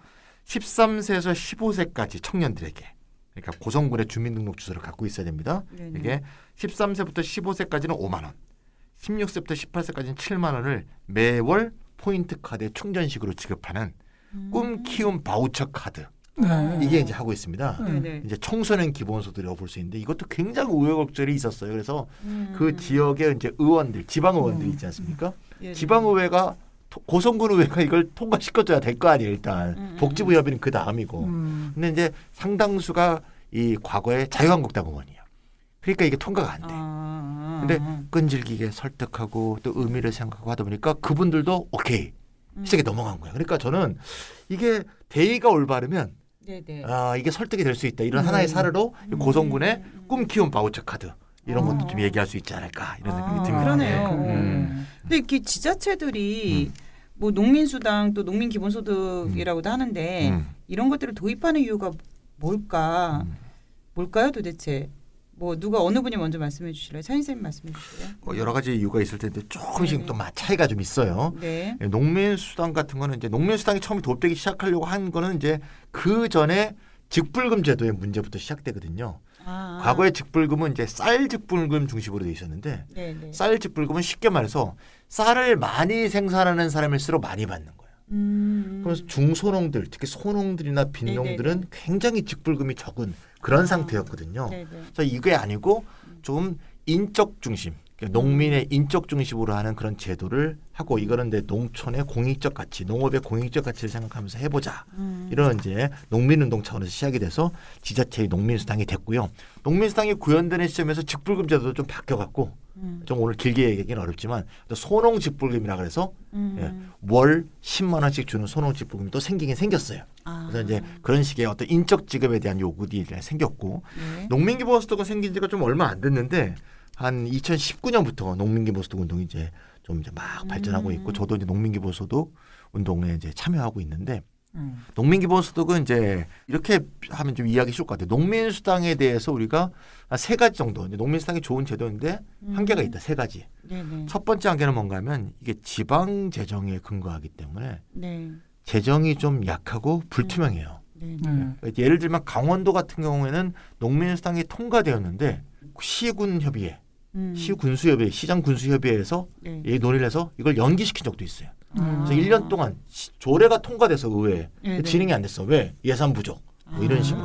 13세에서 15세까지 청년들에게 그러니까 고성군의 주민등록주소를 갖고 있어야 됩니다. 네네. 이게 13세부터 15세까지는 5만 원, 16세부터 18세까지는 7만 원을 매월 포인트 카드에 충전식으로 지급하는 꿈 키움 바우처 카드. 네. 이게 이제 하고 있습니다. 네네. 이제 청소년 기본소득이라고 볼 수 있는데 이것도 굉장히 우여곡절이 있었어요. 그래서 그 지역의 이제 의원들, 지방 의원들이 있지 않습니까? 예, 지방의회가 고성군 의회가 이걸 통과시켜줘야 될 거 아니에요. 일단 복지부 협의는 그 다음이고. 근데 이제 상당수가 이 과거에 자유한국당 의원이에요. 그러니까 이게 통과가 안 돼. 근데 끈질기게 설득하고 또 의미를 생각하고 하다 보니까 그분들도 오케이 시작에 넘어간 거예요. 그러니까 저는 이게 대의가 올바르면 네네. 아 이게 설득이 될 수 있다. 이런 하나의 사례로 이 고성군의 꿈 키운 바우처 카드 이런 것도 좀 얘기할 수 있지 않을까 이런 생각이 듭니다. 그러네요. 네. 근데 이렇게 지자체들이 뭐 농민수당 또 농민기본소득이라고도 하는데 이런 것들을 도입하는 이유가 뭘까요 도대체? 뭐 누가 어느 분이 먼저 말씀해 주실래요? 차인 선생님 말씀해 주실래요? 여러 가지 이유가 있을 텐데 조금씩 또 차이가 좀 있어요. 네. 농민수당 같은 거는 이제 농민수당이 처음에 도입되기 시작하려고 한 거는 이제 그 전에 직불금 제도의 문제부터 시작되거든요. 과거의 직불금은 이제 쌀 직불금 중심으로 돼 있었는데 네네. 쌀 직불금은 쉽게 말해서 쌀을 많이 생산하는 사람일수록 많이 받는 거예요. 그래서 중소농들, 특히 소농들이나 빈농들은 네네네. 굉장히 직불금이 적은 그런 상태였거든요. 네네. 그래서 이게 아니고 좀 인적 중심, 그러니까 농민의 인적 중심으로 하는 그런 제도를 하고 이거는 내 농촌의 공익적 가치, 농업의 공익적 가치를 생각하면서 해보자. 이런 이제 농민운동 차원에서 시작이 돼서 지자체의 농민수당이 됐고요. 농민수당이 구현되는 시점에서 직불금 제도도 좀 바뀌어갖고 좀 오늘 길게 얘기하기는 어렵지만 소농 직불금이라 그래서 예, 월 10만 원씩 주는 소농 직불금이 또 생기긴 생겼어요. 그래서 이제 그런 식의 어떤 인적 지급에 대한 요구들이 생겼고 네. 농민기본소득은 생긴 지가 좀 얼마 안 됐는데 한 2019년부터 농민기본소득 운동이 이제 좀 이제 막 발전하고 있고 저도 이제 농민기본소득 운동에 이제 참여하고 있는데 농민기본소득은 이제 이렇게 하면 좀 이해하기 쉬울 것 같아요. 농민수당에 대해서 우리가 한 세 가지 정도. 이제 농민수당이 좋은 제도인데 한계가 있다. 세 가지. 네네. 첫 번째 한계는 뭔가 하면 이게 지방 재정에 근거하기 때문에 네. 재정이 좀 약하고 불투명해요. 네. 네. 예를 들면 강원도 같은 경우에는 농민수당이 통과되었는데 시군협의회, 시군수협의회, 시장군수협의회에서 네. 이 논의를 해서 이걸 연기시킨 적도 있어요. 아. 그래서 1년 동안 조례가 통과돼서 의회에 네네. 진행이 안 됐어. 왜? 예산 부족. 뭐 이런 식으로.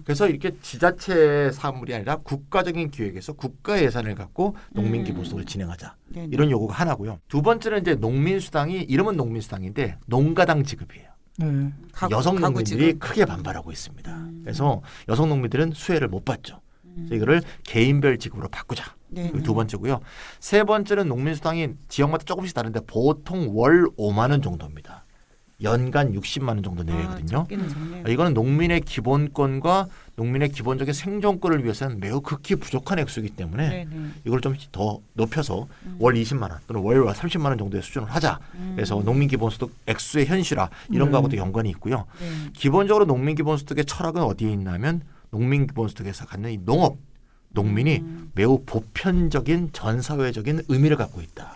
그래서 이렇게 지자체 사물이 아니라 국가적인 기획에서 국가 예산을 갖고 농민기본소득을 진행하자. 네네. 이런 요구가 하나고요. 두 번째는 이제 농민수당이 이름은 농민수당인데 농가당 지급이에요. 네. 여성 가구 농민들이 지급. 크게 반발하고 있습니다. 그래서 여성 농민들은 수혜를 못 받죠. 그래서 이거를 개인별 지급으로 바꾸자. 네. 그게 두 번째고요. 세 번째는 농민수당이 지역마다 조금씩 다른데 보통 월 5만 원 정도입니다. 연간 60만 원 정도 내외거든요. 적기는 적네요. 이거는 농민의 기본권과 농민의 기본적인 생존권을 위해서는 매우 극히 부족한 액수이기 때문에 네네. 이걸 좀 더 높여서 월 20만 원 또는 월 30만 원 정도의 수준을 하자. 그래서 농민기본소득 액수의 현실화 이런 거하고도 연관이 있고요. 네. 기본적으로 농민기본소득의 철학은 어디에 있냐면 농민기본소득에서 갖는 이 농업, 농민이 매우 보편적인 전사회적인 의미를 갖고 있다.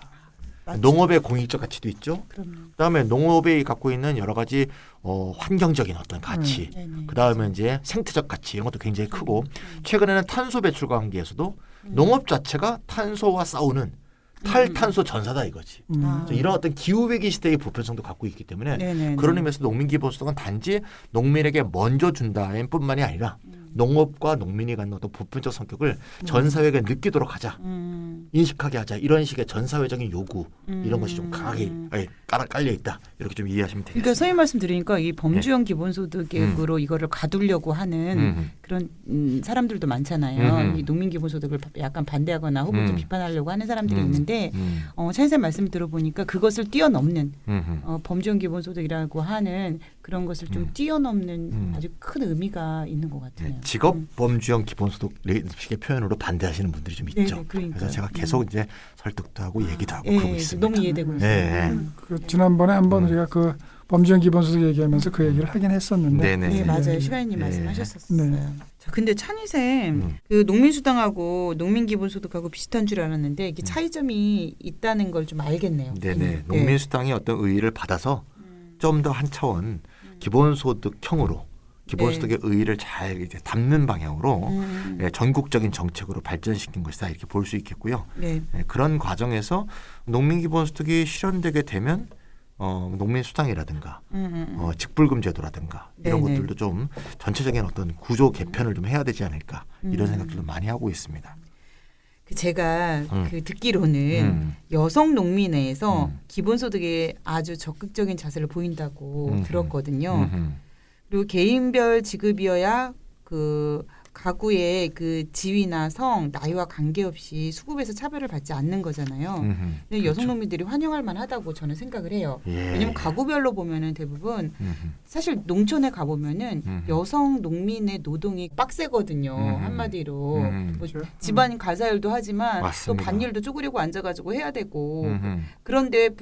맞죠. 농업의 공익적 가치도 있죠. 그럼요. 그다음에 농업이 갖고 있는 여러 가지 환경적인 어떤 가치, 네네. 그다음에 이제 생태적 가치 이런 것도 굉장히 크고 최근에는 탄소 배출 관계에서도 농업 자체가 탄소와 싸우는 탈탄소 전사다 이거지. 그래서 이런 어떤 기후 위기 시대의 보편성도 갖고 있기 때문에 네네네. 그런 의미에서 농민기본소득은 단지 농민에게 먼저 준다는 뿐만이 아니라 농업과 농민이 갖는 어떤 보편적 성격을 전 사회가 느끼도록 하자. 인식하게 하자. 이런 식의 전 사회적인 요구 이런 것이 좀 강하게 깔려 있다. 이렇게 좀 이해하시면 되겠습니다. 그러니까 선생님 말씀 들으니까 이 범주형 기본소득으로 이거를 가두려고 하는 그런 사람들도 많잖아요. 이 농민기본소득을 약간 반대하거나 혹은 좀 비판하려고 하는 사람들이 있는데 차인 선생님 말씀 들어보니까 그것을 뛰어넘는 범주형 기본소득이라고 하는 그런 것을 좀 뛰어넘는 아주 큰 의미가 있는 것 같아요. 네, 직업 범주형 기본소득 식의 표현으로 반대하시는 분들이 좀 있죠. 네네, 그러니까요. 그래서 제가 계속 이제 설득도 하고 얘기도 하고 예, 그러고 있습니다. 너무 이해되고 있어요. 네. 그 지난번에 한번 우리가 그 범주형 기본소득 얘기하면서 그 얘기를 하긴 했었는데 네네. 네, 맞아요. 네. 시간님 네. 말씀하셨었어요. 네. 자, 근데 찬희쌤 그 농민수당하고 농민기본소득하고 비슷한 줄 알았는데 이게 차이점이 있다는 걸 좀 알겠네요. 네네. 농민수당이 어떤 의의를 받아서 좀 더 한 차원 기본소득형으로 기본소득의 의의를 잘 이제 담는 방향으로 전국적인 정책으로 발전시킨 것이다 이렇게 볼 수 있겠고요. 네. 그런 과정에서 농민기본소득이 실현되게 되면 농민수당이라든가 직불금 제도라든가 이런 네네. 것들도 좀 전체적인 어떤 구조 개편을 좀 해야 되지 않을까 이런 생각들도 많이 하고 있습니다. 제가 그 듣기로는 여성 농민회에서 기본소득에 아주 적극적인 자세를 보인다고 들었거든요. 그리고 개인별 지급이어야 그 가구의 그 지위나 성, 나이와 관계없이 수급에서 차별을 받지 않는 거잖아요. 근데 그렇죠. 여성 농민들이 환영할 만하다고 저는 생각을 해요. 예. 왜냐면 가구별로 보면은 대부분 사실 농촌에 가 보면은 여성 농민의 노동이 빡세거든요. 한마디로 뭐 그렇죠. 집안 가사일도 하지만 맞습니다. 또 반일도 쪼그리고 앉아가지고 해야 되고 그런데도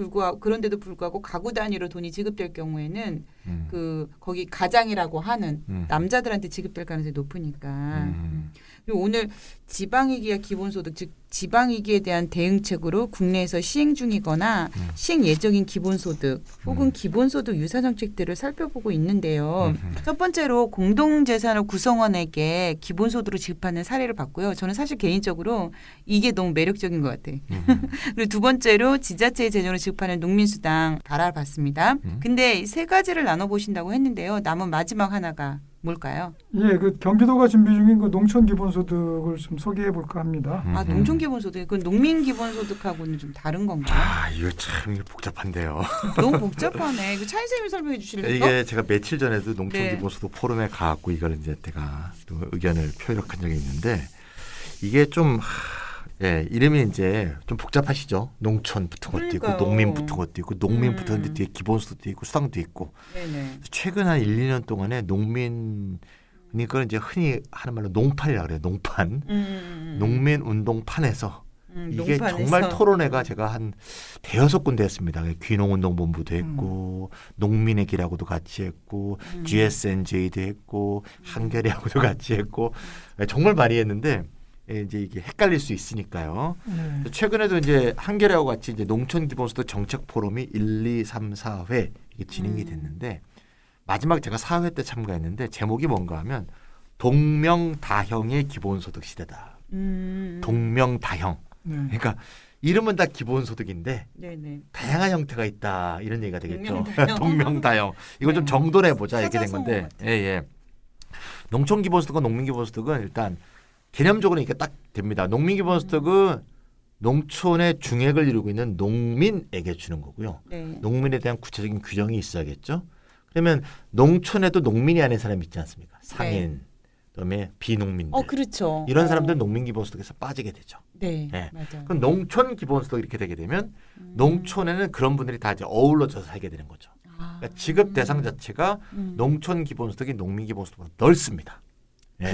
불구하고 가구 단위로 돈이 지급될 경우에는 그 거기 가장이라고 하는 남자들한테 지급될 가능성이 높으니까. 그리고 오늘 지방위기와 기본소득 즉 지방위기에 대한 대응책으로 국내에서 시행 중이거나 시행 예정인 기본소득 혹은 기본소득 유사 정책들을 살펴보고 있는데요. 첫 번째로 공동재산을 구성원에게 기본소득으로 지급하는 사례를 봤고요. 저는 사실 개인적으로 이게 너무 매력적인 것 같아요. 그리고 두 번째로 지자체의 재정으로 지급하는 농민수당 알아봤습니다. 근데 이 세 가지를 나눠보신다고 했는데요. 남은 마지막 하나가 뭘까요? 예, 그 경기도가 준비 중인 그 농촌 기본소득을 좀 소개해 볼까 합니다. 아, 농촌 기본소득. 그 농민 기본소득하고는 좀 다른 건가요? 아, 이거 참 복잡한데요. 너무 복잡하네. 이거 차인쌤이 설명해 주실래요? 이게 제가 며칠 전에도 농촌 네. 기본소득 포럼에 가갖고 이걸 이제 제가 또 의견을 표력한 적이 있는데 이게 좀 이름이 이제 좀 복잡하시죠. 농촌 붙은 것도 있고 그러니까요. 농민 붙은 것도 있고 농민 붙은 뒤에 기본소득도 있고 수당도 있고 네네. 최근 한 1, 2년 동안에 농민 그걸 이제 흔히 하는 말로 농판이라고 그래요. 농판. 농민 운동판에서 이게 농판에서. 정말 토론회가 제가 한 대여섯 군데 했습니다. 귀농운동본부도 했고 농민의 길하고도 같이 했고 GSNJ도 했고 한겨레하고도 같이 했고 정말 많이 했는데 이제 이게 헷갈릴 수 있으니까요. 네. 최근에도 이제 한겨레하고 같이 이제 농촌 기본소득 정책 포럼이 1, 2, 3, 4회 이게 진행이 됐는데 마지막 제가 4회 때 참가했는데 제목이 뭔가 하면 동명다형의 기본소득 시대다. 동명다형. 네. 그러니까 이름은 다 기본소득인데 네네. 다양한 형태가 있다 이런 얘기가 되겠죠. 동명다형. 동명다형. 이걸 좀 정돈해 보자 이렇게 된 사자성어 건데. 예. 농촌 기본소득과 농민 기본소득은 일단 개념적으로 이렇게 딱 됩니다. 농민 기본소득은 농촌의 중액을 이루고 있는 농민에게 주는 거고요. 네. 농민에 대한 구체적인 규정이 있어야겠죠. 그러면 농촌에도 농민이 아닌 사람이 있지 않습니까? 상인, 그다음에 비농민들. 그렇죠. 이런 사람들 농민 기본소득에서 빠지게 되죠. 네. 네. 맞아요. 그럼 농촌 기본소득 이렇게 되게 되면 농촌에는 그런 분들이 다 이제 어우러져서 살게 되는 거죠. 그러니까 지급 대상 자체가 농촌 기본소득이 농민 기본소득보다 넓습니다. 예.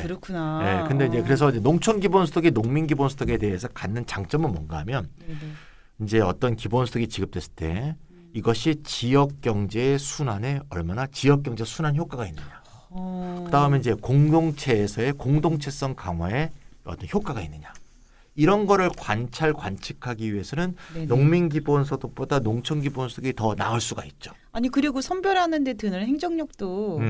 그렇구나. 예. 근데 이제 그래서 이제 농촌 기본소득이 농민 기본소득에 대해서 갖는 장점은 뭔가 하면 네네. 이제 어떤 기본소득이 지급됐을 때 이것이 지역 경제의 순환에 얼마나 지역 경제 순환 효과가 있느냐. 그다음에 이제 공동체에서의 공동체성 강화에 어떤 효과가 있느냐. 이런 거를 관측하기 위해서는 네네. 농민 기본소득보다 농촌 기본소득이 더 나을 수가 있죠. 아니 그리고 선별하는 데 드는 행정력도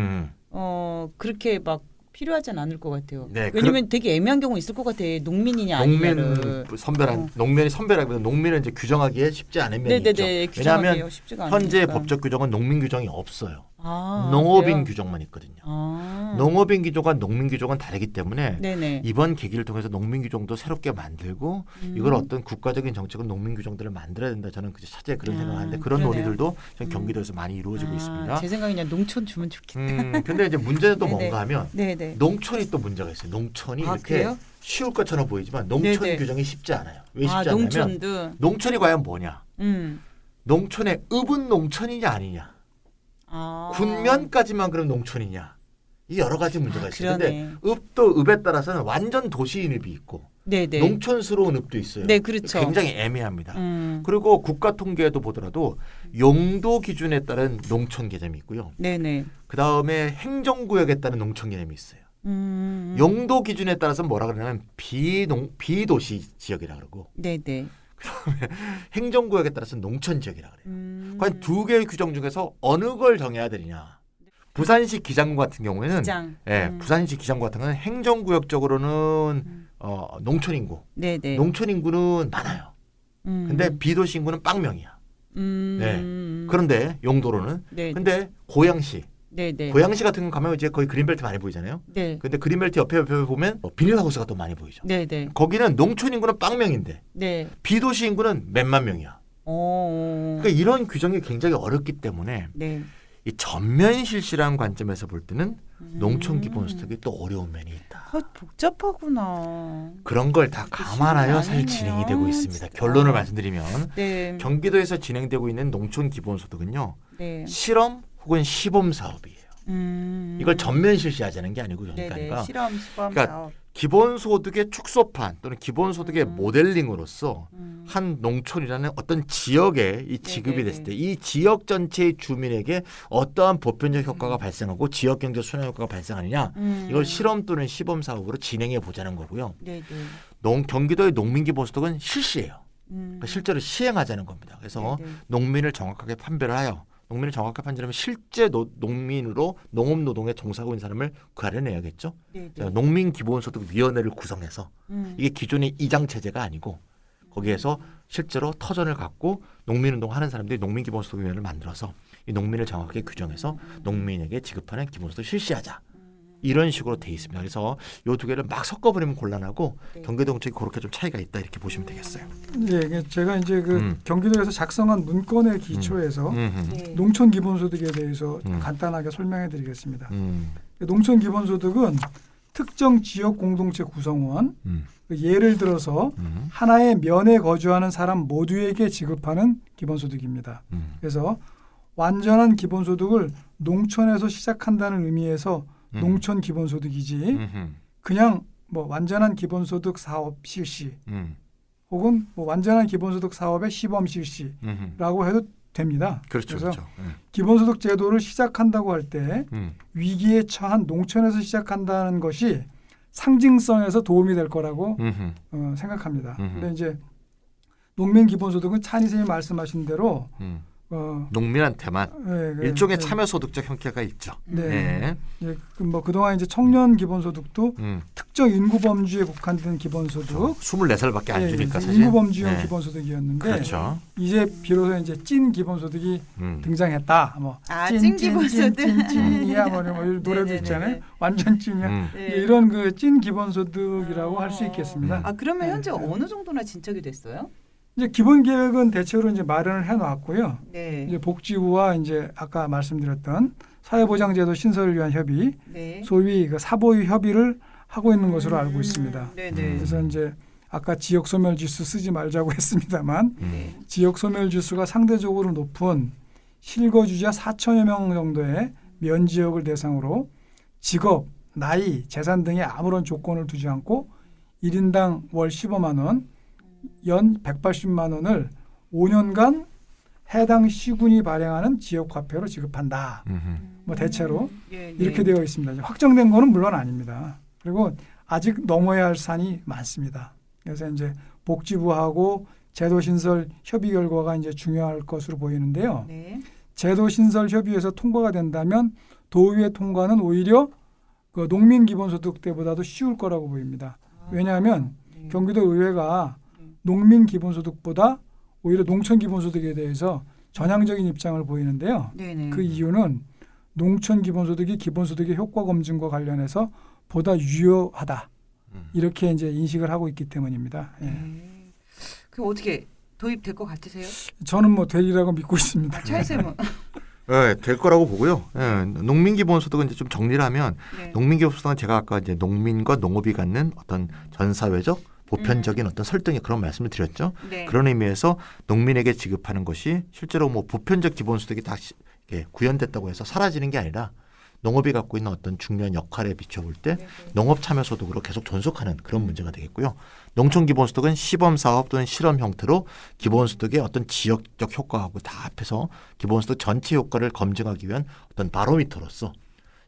그렇게 막 필요하진 않을 것 같아요. 네, 왜냐면 되게 애매한 경우 있을 것 같아. 농민이냐 아니냐를. 농민 선별한 농민이 선별하기보다 농민은 이제 규정하기에 쉽지 않은 면이 네네네. 있죠. 왜냐하면 규정하기가 쉽지가 않으니까. 현재 법적 규정은 농민 규정이 없어요. 아, 농업인 그래요? 규정만 있거든요. 아. 농업인 규정과 농민 규정은 다르기 때문에 네네. 이번 계기를 통해서 농민 규정도 새롭게 만들고 이걸 어떤 국가적인 정책으로 농민 규정들을 만들어야 된다. 저는 차제 그런 생각을 하는데 그런 그러네요. 논의들도 저는 경기도에서 많이 이루어지고 있습니다. 제 생각에 그냥 농촌 주면 좋겠다. 근데 이제 문제는 또 네네. 뭔가 하면 네네. 농촌이 또 문제가 있어요. 농촌이 아, 이렇게 그래요? 쉬울 것처럼 보이지만 농촌 네네. 규정이 쉽지 않아요. 왜 쉽지 않냐면 농촌도. 농촌이 과연 뭐냐? 음. 농촌의 읍은 농촌이냐 아니냐? 아. 군면까지만 그럼 농촌이냐? 이 여러 가지 문제가 있어요. 그러네. 근데 읍도 읍에 따라서는 완전 도시인 읍이 있고 네네. 농촌스러운 읍도 있어요. 네, 그렇죠. 굉장히 애매합니다. 그리고 국가 통계에도 보더라도 용도 기준에 따른 농촌 개념이 있고요. 네네. 그 다음에 행정구역에 따른 농촌 개념이 있어요. 용도 기준에 따라서 뭐라 그러냐면 비도시 지역이라 그러고 네네. 행정구역에 따라서 농촌 지역이라 그래요. 과연 두 개의 규정 중에서 어느 걸 정해야 되느냐. 부산시 기장구 같은 경우에는 기장. 부산시 기장구 같은 경우는 행정구역적으로는 농촌 인구, 네네. 농촌 인구는 많아요. 근데 비도시 인구는 빵명이야. 그런데 용도로는 네. 근데 고양시 네네. 고양시 같은 경우 가면 이제 거의 그린벨트 많이 보이잖아요. 네. 근데 그린벨트 옆에 보면 비닐하우스가 또 많이 보이죠. 네네. 거기는 농촌 인구는 빵명인데 네. 비도시 인구는 몇만 명이야. 그러니까 이런 규정이 굉장히 어렵기 때문에 네. 이 전면 실시라는 관점에서 볼 때는 농촌 기본소득이 또 어려운 면이 있다. 복잡하구나. 그런 걸 다 감안하여 사실 아니네요. 진행이 되고 있습니다. 진짜. 결론을 말씀드리면 네. 경기도에서 진행되고 있는 농촌 기본소득은요. 네. 실험 혹은 시범 사업이에요. 이걸 전면 실시하자는 게 아니고 네네. 그러니까 실험 시범 그러니까 사업. 기본소득의 축소판 또는 기본소득의 모델링으로서 한 농촌이라는 어떤 지역에 이 지급이 네네네. 됐을 때 이 지역 전체의 주민에게 어떠한 보편적 효과가 발생하고 지역 경제 순환 효과가 발생하느냐 이걸 실험 또는 시범 사업으로 진행해 보자는 거고요. 네네. 경기도의 농민 기본소득은 실시예요. 그러니까 실제로 시행하자는 겁니다. 그래서 네네. 농민을 정확하게 판별을 하여 농민을 정확하게 판별하면 실제 농민으로 농업 노동에 종사하고 있는 사람을 가려내야겠죠. 네네. 농민기본소득위원회를 구성해서 이게 기존의 이장 체제가 아니고 거기에서 실제로 터전을 갖고 농민운동하는 사람들이 농민기본소득위원회를 만들어서 이 농민을 정확하게 규정해서 농민에게 지급하는 기본소득을 실시하자. 이런 식으로 돼 있습니다. 그래서 이 두 개를 막 섞어버리면 곤란하고 네. 경기도 정책이 그렇게 좀 차이가 있다 이렇게 보시면 되겠어요. 예, 제가 이제 그 경기도에서 작성한 문건의 기초에서 네. 농촌 기본소득에 대해서 좀 음. 간단하게 설명해드리겠습니다. 농촌 기본소득은 특정 지역 공동체 구성원, 예를 들어서 하나의 면에 거주하는 사람 모두에게 지급하는 기본소득입니다. 그래서 완전한 기본소득을 농촌에서 시작한다는 의미에서 농촌 기본소득이지 그냥 뭐 완전한 기본소득 사업 실시 혹은 뭐 완전한 기본소득 사업의 시범 실시라고 해도 됩니다. 그렇죠. 그래서 그렇죠. 기본소득 제도를 시작한다고 할 때 위기에 처한 농촌에서 시작한다는 것이 상징성에서 도움이 될 거라고 생각합니다. 근데 이제 농민 기본소득은 찬희 선생님이 말씀하신 대로 농민한테만 일종의 참여소득적 형태가 있죠. 네. 예, 뭐 그동안 이제 청년 기본소득도 특정 인구 범주에 국한된 기본소득, 24살밖에 안 주니까 사실. 인구 범주형 기본소득이었는데 그렇죠. 이제 비로소 이제 찐 기본소득이 등장했다. 뭐 찐 기본소득. 찐이야 뭐 노래도 네네네. 있잖아요. 완전 찐이야. 네. 이런 그 찐 기본소득이라고 할 수 있겠습니다. 그러면 현재 네. 어느 정도나 진척이 됐어요? 이제 기본 계획은 대체로 이제 마련을 해놨고요. 네. 이제 복지부와 이제 아까 말씀드렸던 사회보장제도 신설을 위한 협의, 네. 소위 그 사보유 협의를 하고 있는 것으로 알고 있습니다. 네네. 그래서 이제 아까 지역 소멸 지수 쓰지 말자고 했습니다만 네. 지역 소멸 지수가 상대적으로 높은 실거주자 4천여 명 정도의 면 지역을 대상으로 직업, 나이, 재산 등의 아무런 조건을 두지 않고 1인당 월 15만 원, 연 180만 원을 5년간 해당 시군이 발행하는 지역 화폐로 지급한다. 뭐 대체로 예, 이렇게 되어 있습니다. 이제 확정된 거는 물론 아닙니다. 그리고 아직 넘어야 할 산이 많습니다. 그래서 이제 복지부하고 제도 신설 협의 결과가 이제 중요할 것으로 보이는데요. 네. 제도 신설 협의에서 통과가 된다면 도의회 통과는 오히려 그 농민 기본소득 때보다도 쉬울 거라고 보입니다. 왜냐하면 네. 경기도 의회가 농민 기본소득보다 오히려 농촌 기본소득에 대해서 전향적인 입장을 보이는데요. 네네. 그 이유는 농촌 기본소득이 기본소득의 효과 검증과 관련해서 보다 유효하다. 이렇게 이제 인식을 하고 있기 때문입니다. 예. 그 어떻게 도입될 것 같으세요? 저는 뭐 되리라고 믿고 있습니다. 차이 쌤은? 네, 될 거라고 보고요. 농민 기본소득은 이제 좀 정리를 하면 네. 농민 기본소득은 제가 아까 이제 농민과 농업이 갖는 어떤 전사회적 보편적인 어떤 설득의 그런 말씀을 드렸죠. 네. 그런 의미에서 농민에게 지급하는 것이 실제로 뭐 보편적 기본소득이 다 구현됐다고 해서 사라지는 게 아니라 농업이 갖고 있는 어떤 중요한 역할에 비춰볼 때 농업 참여소득으로 계속 존속하는 그런 문제가 되겠고요. 농촌 기본소득은 시범사업 또는 실험 형태로 기본소득의 어떤 지역적 효과하고 다 합해서 기본소득 전체 효과를 검증하기 위한 어떤 바로미터로서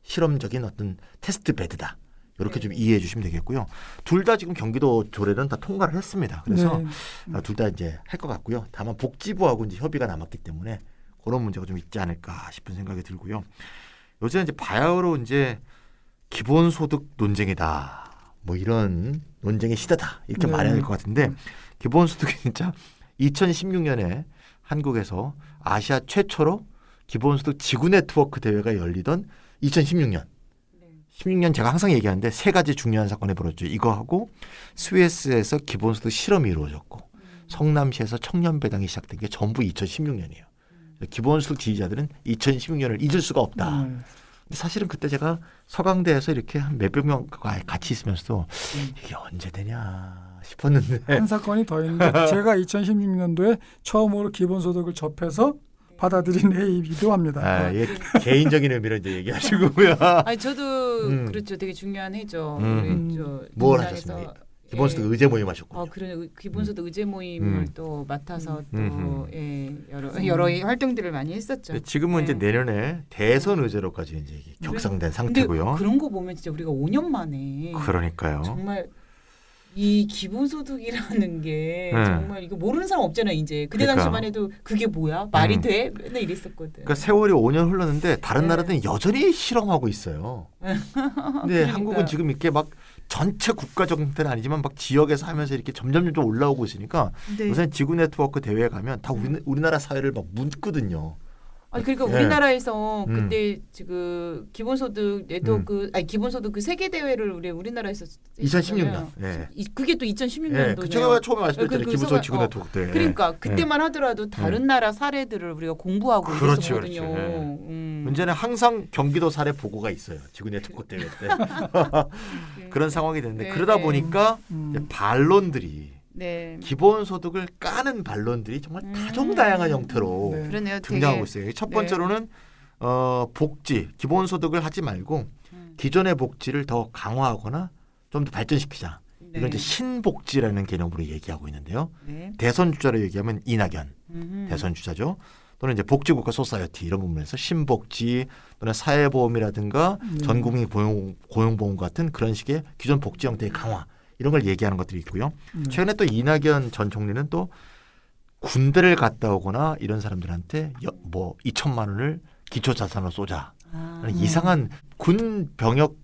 실험적인 어떤 테스트 베드다. 이렇게 좀 이해해 주시면 되겠고요. 둘 다 지금 경기도 조례는 다 통과를 했습니다. 그래서 네. 둘 다 이제 할 것 같고요. 다만 복지부하고 이제 협의가 남았기 때문에 그런 문제가 좀 있지 않을까 싶은 생각이 들고요. 요새 이제 바야흐로 이제 기본소득 논쟁이다. 뭐 이런 논쟁의 시대다. 이렇게 네. 말해야 될 것 같은데 기본소득이 진짜 2016년에 한국에서 아시아 최초로 기본소득 지구 네트워크 대회가 열리던 2016년. 16년 제가 항상 얘기하는데 세 가지 중요한 사건이 벌어졌죠. 이거하고 스위스에서 기본소득 실험이 이루어졌고 성남시에서 청년배당이 시작된 게 전부 2016년이에요. 기본소득 지지자들은 2016년을 잊을 수가 없다. 근데 사실은 그때 제가 서강대에서 이렇게 한 몇백 명 같이 있으면서도 이게 언제 되냐 싶었는데 한 사건이 더 있는데 제가 2016년도에 처음으로 기본소득을 접해서 받아들인 해이기도 합니다. 아, 예, 개인적인 의미로 이제 얘기하시고요. 아니 저도 그렇죠. 되게 중요한 해죠. 우리 저 뭘 민주당에서 하셨습니까? 기본소득 의제 모임 하셨군요. 그런 기본소득 의제 모임을 또 맡아서 또 여러 활동들을 많이 했었죠. 지금은 이제 네. 내년에 대선 의제로까지 이제 이게 격상된 상태고요. 근데 그런 거 보면 진짜 우리가 5년 만에 그러니까요. 정말 이 기본소득이라는 게 네. 정말 이거 모르는 사람 없잖아요. 이제 그때 그러니까. 당시만 해도 그게 뭐야? 말이 돼? 맨날 이랬었거든. 그러니까 세월이 5년 흘렀는데 다른 네. 나라들은 여전히 실험하고 있어요. 근데 그러니까. 한국은 지금 이렇게 막 전체 국가 정도는 아니지만 막 지역에서 하면서 이렇게 점점 올라오고 있으니까 네. 요새 지구 네트워크 대회에 가면 다 우리나라 사회를 막 묻거든요. 아니 그러니까 네. 우리나라에서 그때 지금 기본소득 네트워크 아니 기본소득 그 세계 대회를 우리나라에서 2016년. 네. 그게 또 예, 2016년도네요. 그 제가 처음에 말씀드렸잖아요. 그 기본소득 지구 네트워크 대회. 그러니까 그때만 하더라도 다른 나라 사례들을 우리가 공부하고 그렇지, 이랬었거든요. 그렇지. 문제는 항상 경기도 사례 보고가 있어요. 지구 네트워크 대회 때. 그런 상황이 됐는데 네, 그러다 네. 보니까 이제 반론들이 네. 기본소득을 까는 반론들이 정말 다종다양한 형태로 네. 그러네요. 등장하고 되게, 있어요. 첫 번째로는 복지, 기본소득을 하지 말고 기존의 복지를 더 강화하거나 좀 더 발전시키자. 네. 이건 이제 신복지라는 개념으로 얘기하고 있는데요. 네. 대선 주자로 얘기하면 이낙연 대선 주자죠. 또는 이제 복지국가 소사이어티 이런 부분에서 신복지 또는 사회보험이라든가 전국민 고용보험 같은 그런 식의 기존 복지 형태의 강화 이런 걸 얘기하는 것들이 있고요. 최근에 또 이낙연 전 총리는 또 군대를 갔다 오거나 이런 사람들한테 뭐 2천만 원을 기초자산으로 쏘자. 이상한 군 병역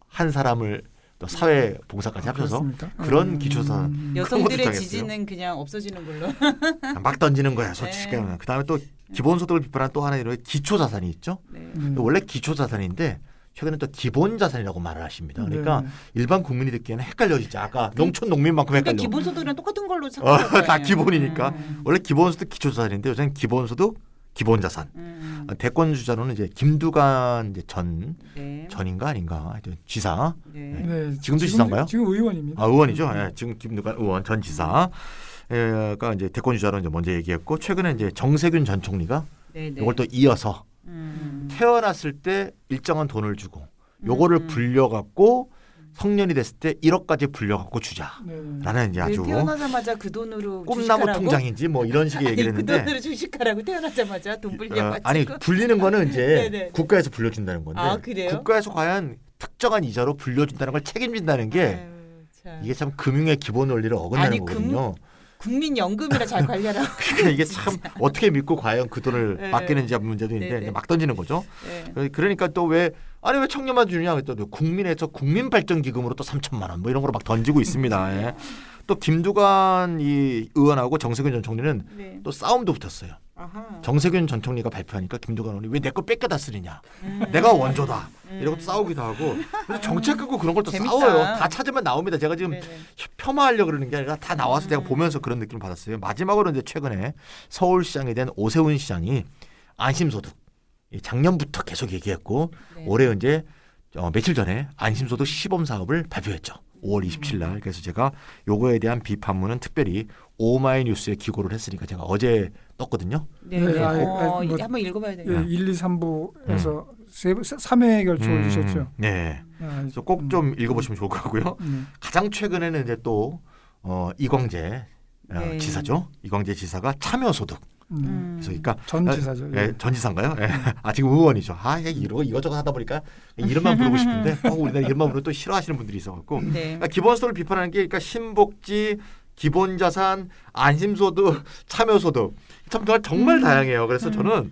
한 사람을 또 사회 봉사까지 합쳐서 그렇습니까? 그런 기초자산 여성들의 지지는 그냥 없어지는 걸로. 막 던지는 거야 솔직히. 네. 그다음에 또 기본소득을 비판한 또 하나의 이름의 기초자산이 있죠. 네. 원래 기초자산인데 최근에 또 기본자산이라고 말을 하십니다. 그러니까 일반 국민이 듣기에는 헷갈려지죠. 아까 농촌 농민만큼 그러니까 헷갈려. 기본소득이랑 똑같은 걸로 착각할 다 거예요. 기본이니까. 원래 기본소득 기초자산인데 요새는 기본소득 기본자산. 대권 주자로는 이제 김두관 이제 전인가 아닌가 하여튼 지사. 네. 네. 지금도 지사인가요? 지금 의원입니다. 아 의원이죠. 예, 지금 김두관 의원 전 지사가 이제 대권 주자로 이제 먼저 얘기했고 최근에 이제 정세균 전 총리가 네. 이걸 또 이어서 태어났을 때 일정한 돈을 주고 요거를 불려갖고 성년이 됐을 때 1억까지 불려갖고 주자라는 이제 아주 태어나자마자 그 돈으로 꿈나무 주식하라고? 통장인지 뭐 이런 식의 얘기를 아니, 그 했는데 돈으로 주식하라고 태어나자마자 돈 불려가지고. 아니 불리는 거는 이제 네네. 국가에서 불려준다는 건데 아, 그래요? 국가에서 과연 특정한 이자로 불려준다는 걸 책임진다는 게 아유, 참. 이게 참 금융의 기본 원리를 어긋나는 아니, 거거든요. 국민연금이라 잘 관리하라고. 그러니까 이게 참 어떻게 믿고 과연 그 돈을 네. 맡기는지 문제도 있는데 네네. 막 던지는 거죠. 네. 그러니까 또 왜 청년만 주느냐 그랬더니 국민에서 국민발전기금으로 또 3천만 원 뭐 이런 거로 막 던지고 있습니다. 예. 또 김두관 이 의원하고 정세균 전 총리는 네. 또 싸움도 붙었어요. 아하. 정세균 전 총리가 발표하니까 김두관 의원이 왜 내 거 뺏겨다 쓰느냐. 내가 원조다. 이러고 싸우기도 하고. 그래서 정책 갖고 그런 걸 또 재밌다. 싸워요. 다 찾으면 나옵니다. 제가 지금 네네. 폄하하려고 그러는 게 아니라 다 나와서 제가 보면서 그런 느낌을 받았어요. 마지막으로 이제 최근에 서울시장이 된 오세훈 시장이 안심소득 작년부터 계속 얘기했고 네. 올해 이제 며칠 전에 안심소득 시범 사업을 발표했죠. 5월 27일 날. 그래서 제가 요거에 대한 비판문은 특별히 오마이뉴스에 기고를 했으니까 제가 어제 떴거든요. 네. 네, 네. 뭐- 한번 읽어봐야 예, 되겠다. 1, 2, 3부에서 3회 결정을 주셨죠. 네. 아, 그래서 꼭 좀 읽어보시면 좋을 것 같고요. 가장 최근에는 이제 또 이광재 네. 지사죠. 이광재 지사가 참여소득 그래서 그러니까 전 지사죠. 예, 전 지사인가요? 예. 지금 의원이죠. 이거저거 하다 보니까 이름만 부르고 싶은데 우리나라 이름만 부르면 또 싫어하시는 분들이 있어갖고 네. 그러니까 기본소득을 비판하는 게 그러니까 신복지, 기본자산, 안심소득, 참여소득 참 정말 다양해요. 그래서 저는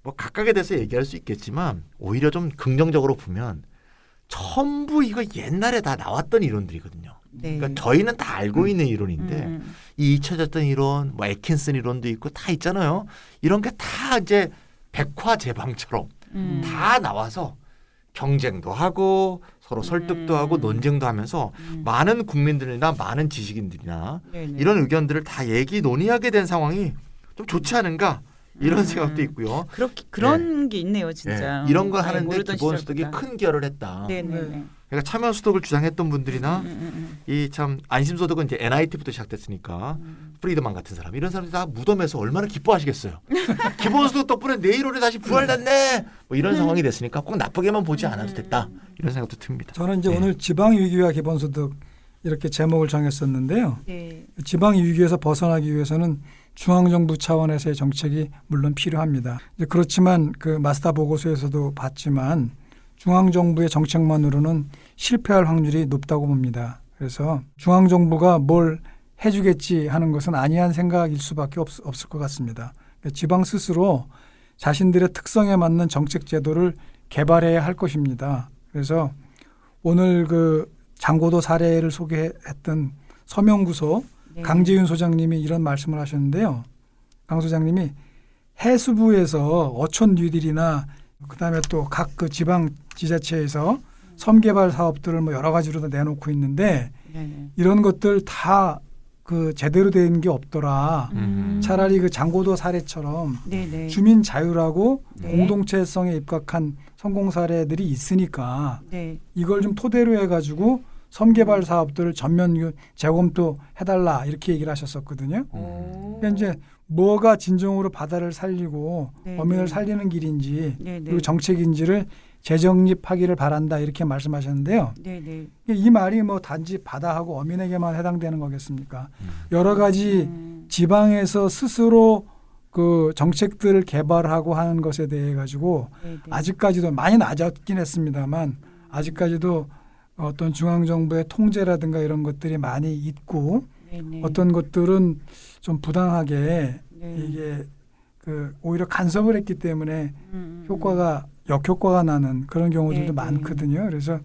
뭐 각각에 대해서 얘기할 수 있겠지만 오히려 좀 긍정적으로 보면 전부 이거 옛날에 다 나왔던 이론들이거든요. 네. 그러니까 저희는 다 알고 있는 이론인데 이 잊혀졌던 이론, 뭐 애킨슨 이론도 있고 다 있잖아요. 이런 게 다 이제 백화제방처럼 다 나와서 경쟁도 하고 서로 설득도 하고 논쟁도 하면서 많은 국민들이나 많은 지식인들이나 네네. 이런 의견들을 다 논의하게 된 상황이 좀 좋지 않은가 이런 생각도 있고요. 그런 게 있네요, 진짜. 네. 이런 걸 아예 하는데 모르던 기본소득이 시절보다. 큰 기여를 했다. 네네네. 그러니까 참여소득을 주장했던 분들이나 이 참 안심소득은 이제 NIT부터 시작됐으니까 프리드만 같은 사람 이런 사람들이 다 무덤에서 얼마나 기뻐하시겠어요. 기본소득 덕분에 내일 다시 부활됐네. 뭐 이런 상황이 됐으니까 꼭 나쁘게만 보지 않아도 됐다. 이런 생각도 듭니다. 저는 이제 네. 오늘 지방위기와 기본소득 이렇게 제목을 정했었는데요. 네. 지방위기에서 벗어나기 위해서는 중앙정부 차원에서의 정책이 물론 필요합니다. 이제 그렇지만 그 마스터 보고서에서도 봤지만 중앙정부의 정책만으로는 실패할 확률이 높다고 봅니다. 그래서 중앙정부가 뭘 해주겠지 하는 것은 아니한 생각일 수밖에 없을 것 같습니다. 그러니까 지방 스스로 자신들의 특성에 맞는 정책 제도를 개발해야 할 것입니다. 그래서 오늘 그 장고도 사례를 소개했던 서명구소 네. 강재윤 소장님이 이런 말씀을 하셨는데요. 강 소장님이 해수부에서 어촌 뉴딜이나 그다음에 또 각 그 지방 지자체에서 섬개발 사업들을 뭐 여러 가지로 다 내놓고 있는데 네네. 이런 것들 다 그 제대로 된 게 없더라. 차라리 그 장고도 사례처럼 네네. 주민 자유라고 네. 공동체성에 입각한 성공 사례들이 있으니까 네. 이걸 좀 토대로 해가지고 섬개발 사업들을 전면 재검토 해달라 이렇게 얘기를 하셨었거든요. 오. 그러니까 이제 뭐가 진정으로 바다를 살리고 네, 어민을 네. 살리는 길인지 네네. 그리고 정책인지를 재정립하기를 바란다 이렇게 말씀하셨는데요. 네네. 이 말이 뭐 단지 바다하고 어민에게만 해당되는 거겠습니까? 여러 가지 지방에서 스스로 그 정책들을 개발하고 하는 것에 대해 가지고 네네. 아직까지도 많이 낮았긴 했습니다만 아직까지도 어떤 중앙정부의 통제라든가 이런 것들이 많이 있고 네네. 어떤 것들은 좀 부당하게 네. 이게 그 오히려 간섭을 했기 때문에 효과가 역효과가 나는 그런 경우들도 네, 네. 많거든요. 그래서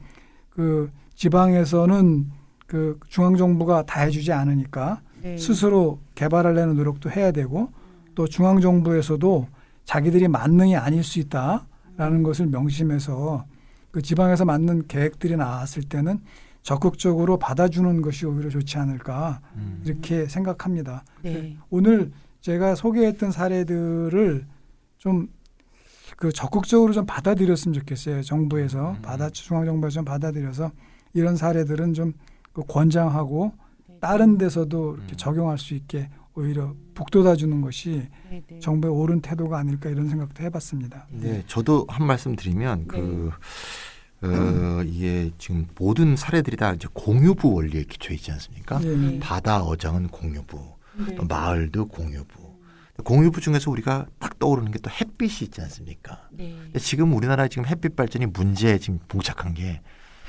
그 지방에서는 그 중앙정부가 다 해주지 않으니까 네. 스스로 개발하려는 노력도 해야 되고 또 중앙정부에서도 자기들이 만능이 아닐 수 있다라는 것을 명심해서 그 지방에서 맞는 계획들이 나왔을 때는 적극적으로 받아주는 것이 오히려 좋지 않을까 이렇게 생각합니다. 네. 오늘 제가 소개했던 사례들을 좀 그 적극적으로 좀 받아들였으면 좋겠어요. 정부에서 중앙정부에서 좀 받아들여서 이런 사례들은 좀 그 권장하고 다른 데서도 이렇게 적용할 수 있게 오히려 북돋아 주는 것이 네네. 정부의 옳은 태도가 아닐까 이런 생각도 해봤습니다. 네, 저도 한 말씀 드리면 이게 지금 모든 사례들이 다 이제 공유부 원리에 기초해 있지 않습니까? 예. 바다 어장은 공유부, 네. 또 마을도 공유부. 공유부 중에서 우리가 딱 떠오르는 게 또 햇빛이 있지 않습니까? 네. 근데 지금 우리나라 지금 햇빛 발전이 문제에 지금 봉착한 게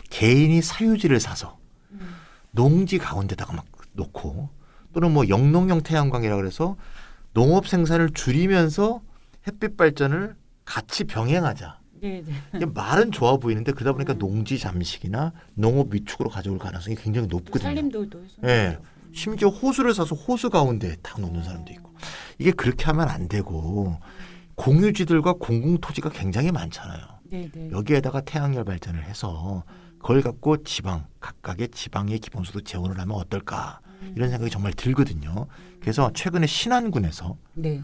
개인이 사유지를 사서 농지 가운데다가 막 놓고 또는 뭐 영농형 태양광이라 그래서 농업 생산을 줄이면서 햇빛 발전을 같이 병행하자. 네네. 이게 말은 좋아 보이는데 그러다 보니까 농지 잠식이나 농업 위축으로 가져올 가능성이 굉장히 높거든요. 살림도도 예. 심지어 호수를 사서 호수 가운데 딱 놓는 사람도 있고 이게 그렇게 하면 안 되고 공유지들과 공공토지가 굉장히 많잖아요. 네네. 여기에다가 태양열 발전을 해서 그걸 갖고 각각의 지방의 기본소득 재원을 하면 어떨까 이런 생각이 정말 들거든요. 그래서 최근에 신안군에서 네.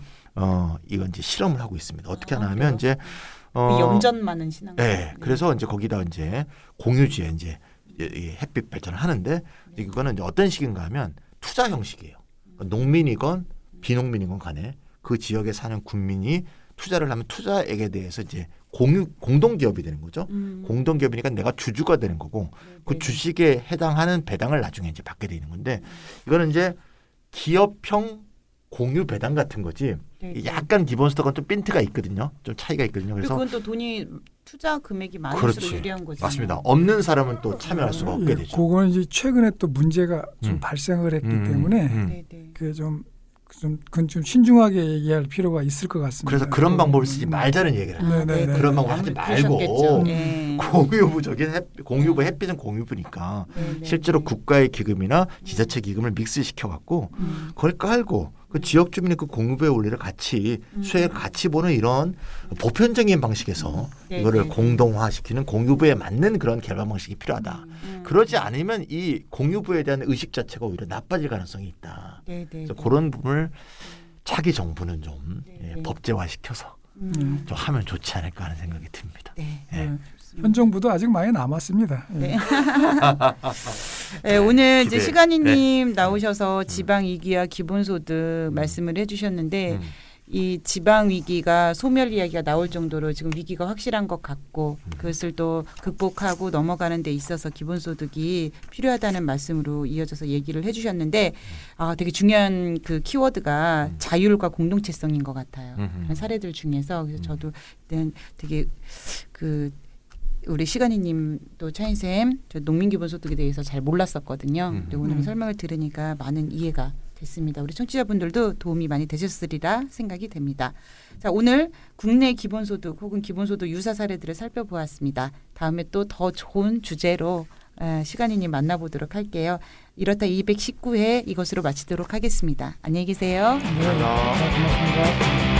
이건 이제 실험을 하고 있습니다. 어떻게 하나 그래요? 하면 이제 그 염전 많은 신앙. 네, 그래서 이제 거기다 이제 공유지에 이제 이 햇빛 발전을 하는데 이거는 이제 어떤 식인가 하면 투자 형식이에요. 그러니까 농민이건 비농민이건 간에 그 지역에 사는 군민이 투자를 하면 투자액에 대해서 이제 공동 기업이 되는 거죠. 공동 기업이니까 내가 주주가 되는 거고 그 주식에 해당하는 배당을 나중에 이제 받게 되는 건데 이거는 이제 기업형 공유 배당 같은 거지. 네, 이게 네. 약간 기본소득은 좀 핀트가 있거든요. 좀 차이가 있거든요. 그리고 그래서 그건 또 돈이 투자 금액이 많을수록 그렇지. 유리한 거죠. 맞습니다. 없는 사람은 또 참여할 수가 없게 되죠. 그건 이제 최근에 또 문제가 좀 음. 발생을 했기 때문에 네, 네. 그건 좀 신중하게 얘기할 필요가 있을 것 같습니다. 그래서 그런 방법을 쓰지 말자는 얘기를 해요. 네, 네. 그런 방법 하지 아무래도 말고 그러셨겠죠. 네. 공유부적인 공유부 햇빛은 공유부니까 네, 네, 실제로 네. 국가의 기금이나 지자체 기금을 믹스시켜 갖고 그걸 깔고 그 지역 주민의 그 공유부의 원리를 같이 수혜를 같이 보는 이런 보편적인 방식에서 네, 이거를 네. 공동화시키는 공유부에 맞는 그런 개발 방식이 필요하다. 그러지 않으면 이 공유부에 대한 의식 자체가 오히려 나빠질 가능성이 있다. 네, 네, 그래서 네. 그런 부분을 차기 정부는 좀 네, 예, 네. 법제화시켜서 좀 하면 좋지 않을까 하는 생각이 듭니다. 네. 네. 현 정부도 아직 많이 남았습니다. 네. 네, 오늘 이제 기대. 시간이님 나오셔서 지방 위기와 기본소득 말씀을 해주셨는데 이 지방 위기가 소멸 이야기가 나올 정도로 지금 위기가 확실한 것 같고 그것을 또 극복하고 넘어가는 데 있어서 기본소득이 필요하다는 말씀으로 이어져서 얘기를 해주셨는데 되게 중요한 그 키워드가 자율과 공동체성인 것 같아요. 그런 사례들 중에서 그래서 저도 일단 되게 그 우리 시간이님 또 차인쌤 저 농민기본소득에 대해서 잘 몰랐었거든요. 근데 오늘 설명을 들으니까 많은 이해가 됐습니다. 우리 청취자분들도 도움이 많이 되셨으리라 생각이 됩니다. 자, 오늘 국내 기본소득 혹은 기본소득 유사 사례들을 살펴보았습니다. 다음에 또 더 좋은 주제로 시간이님 만나보도록 할게요. 이렇다 219회 이것으로 마치도록 하겠습니다. 안녕히 계세요. 네, 고맙습니다.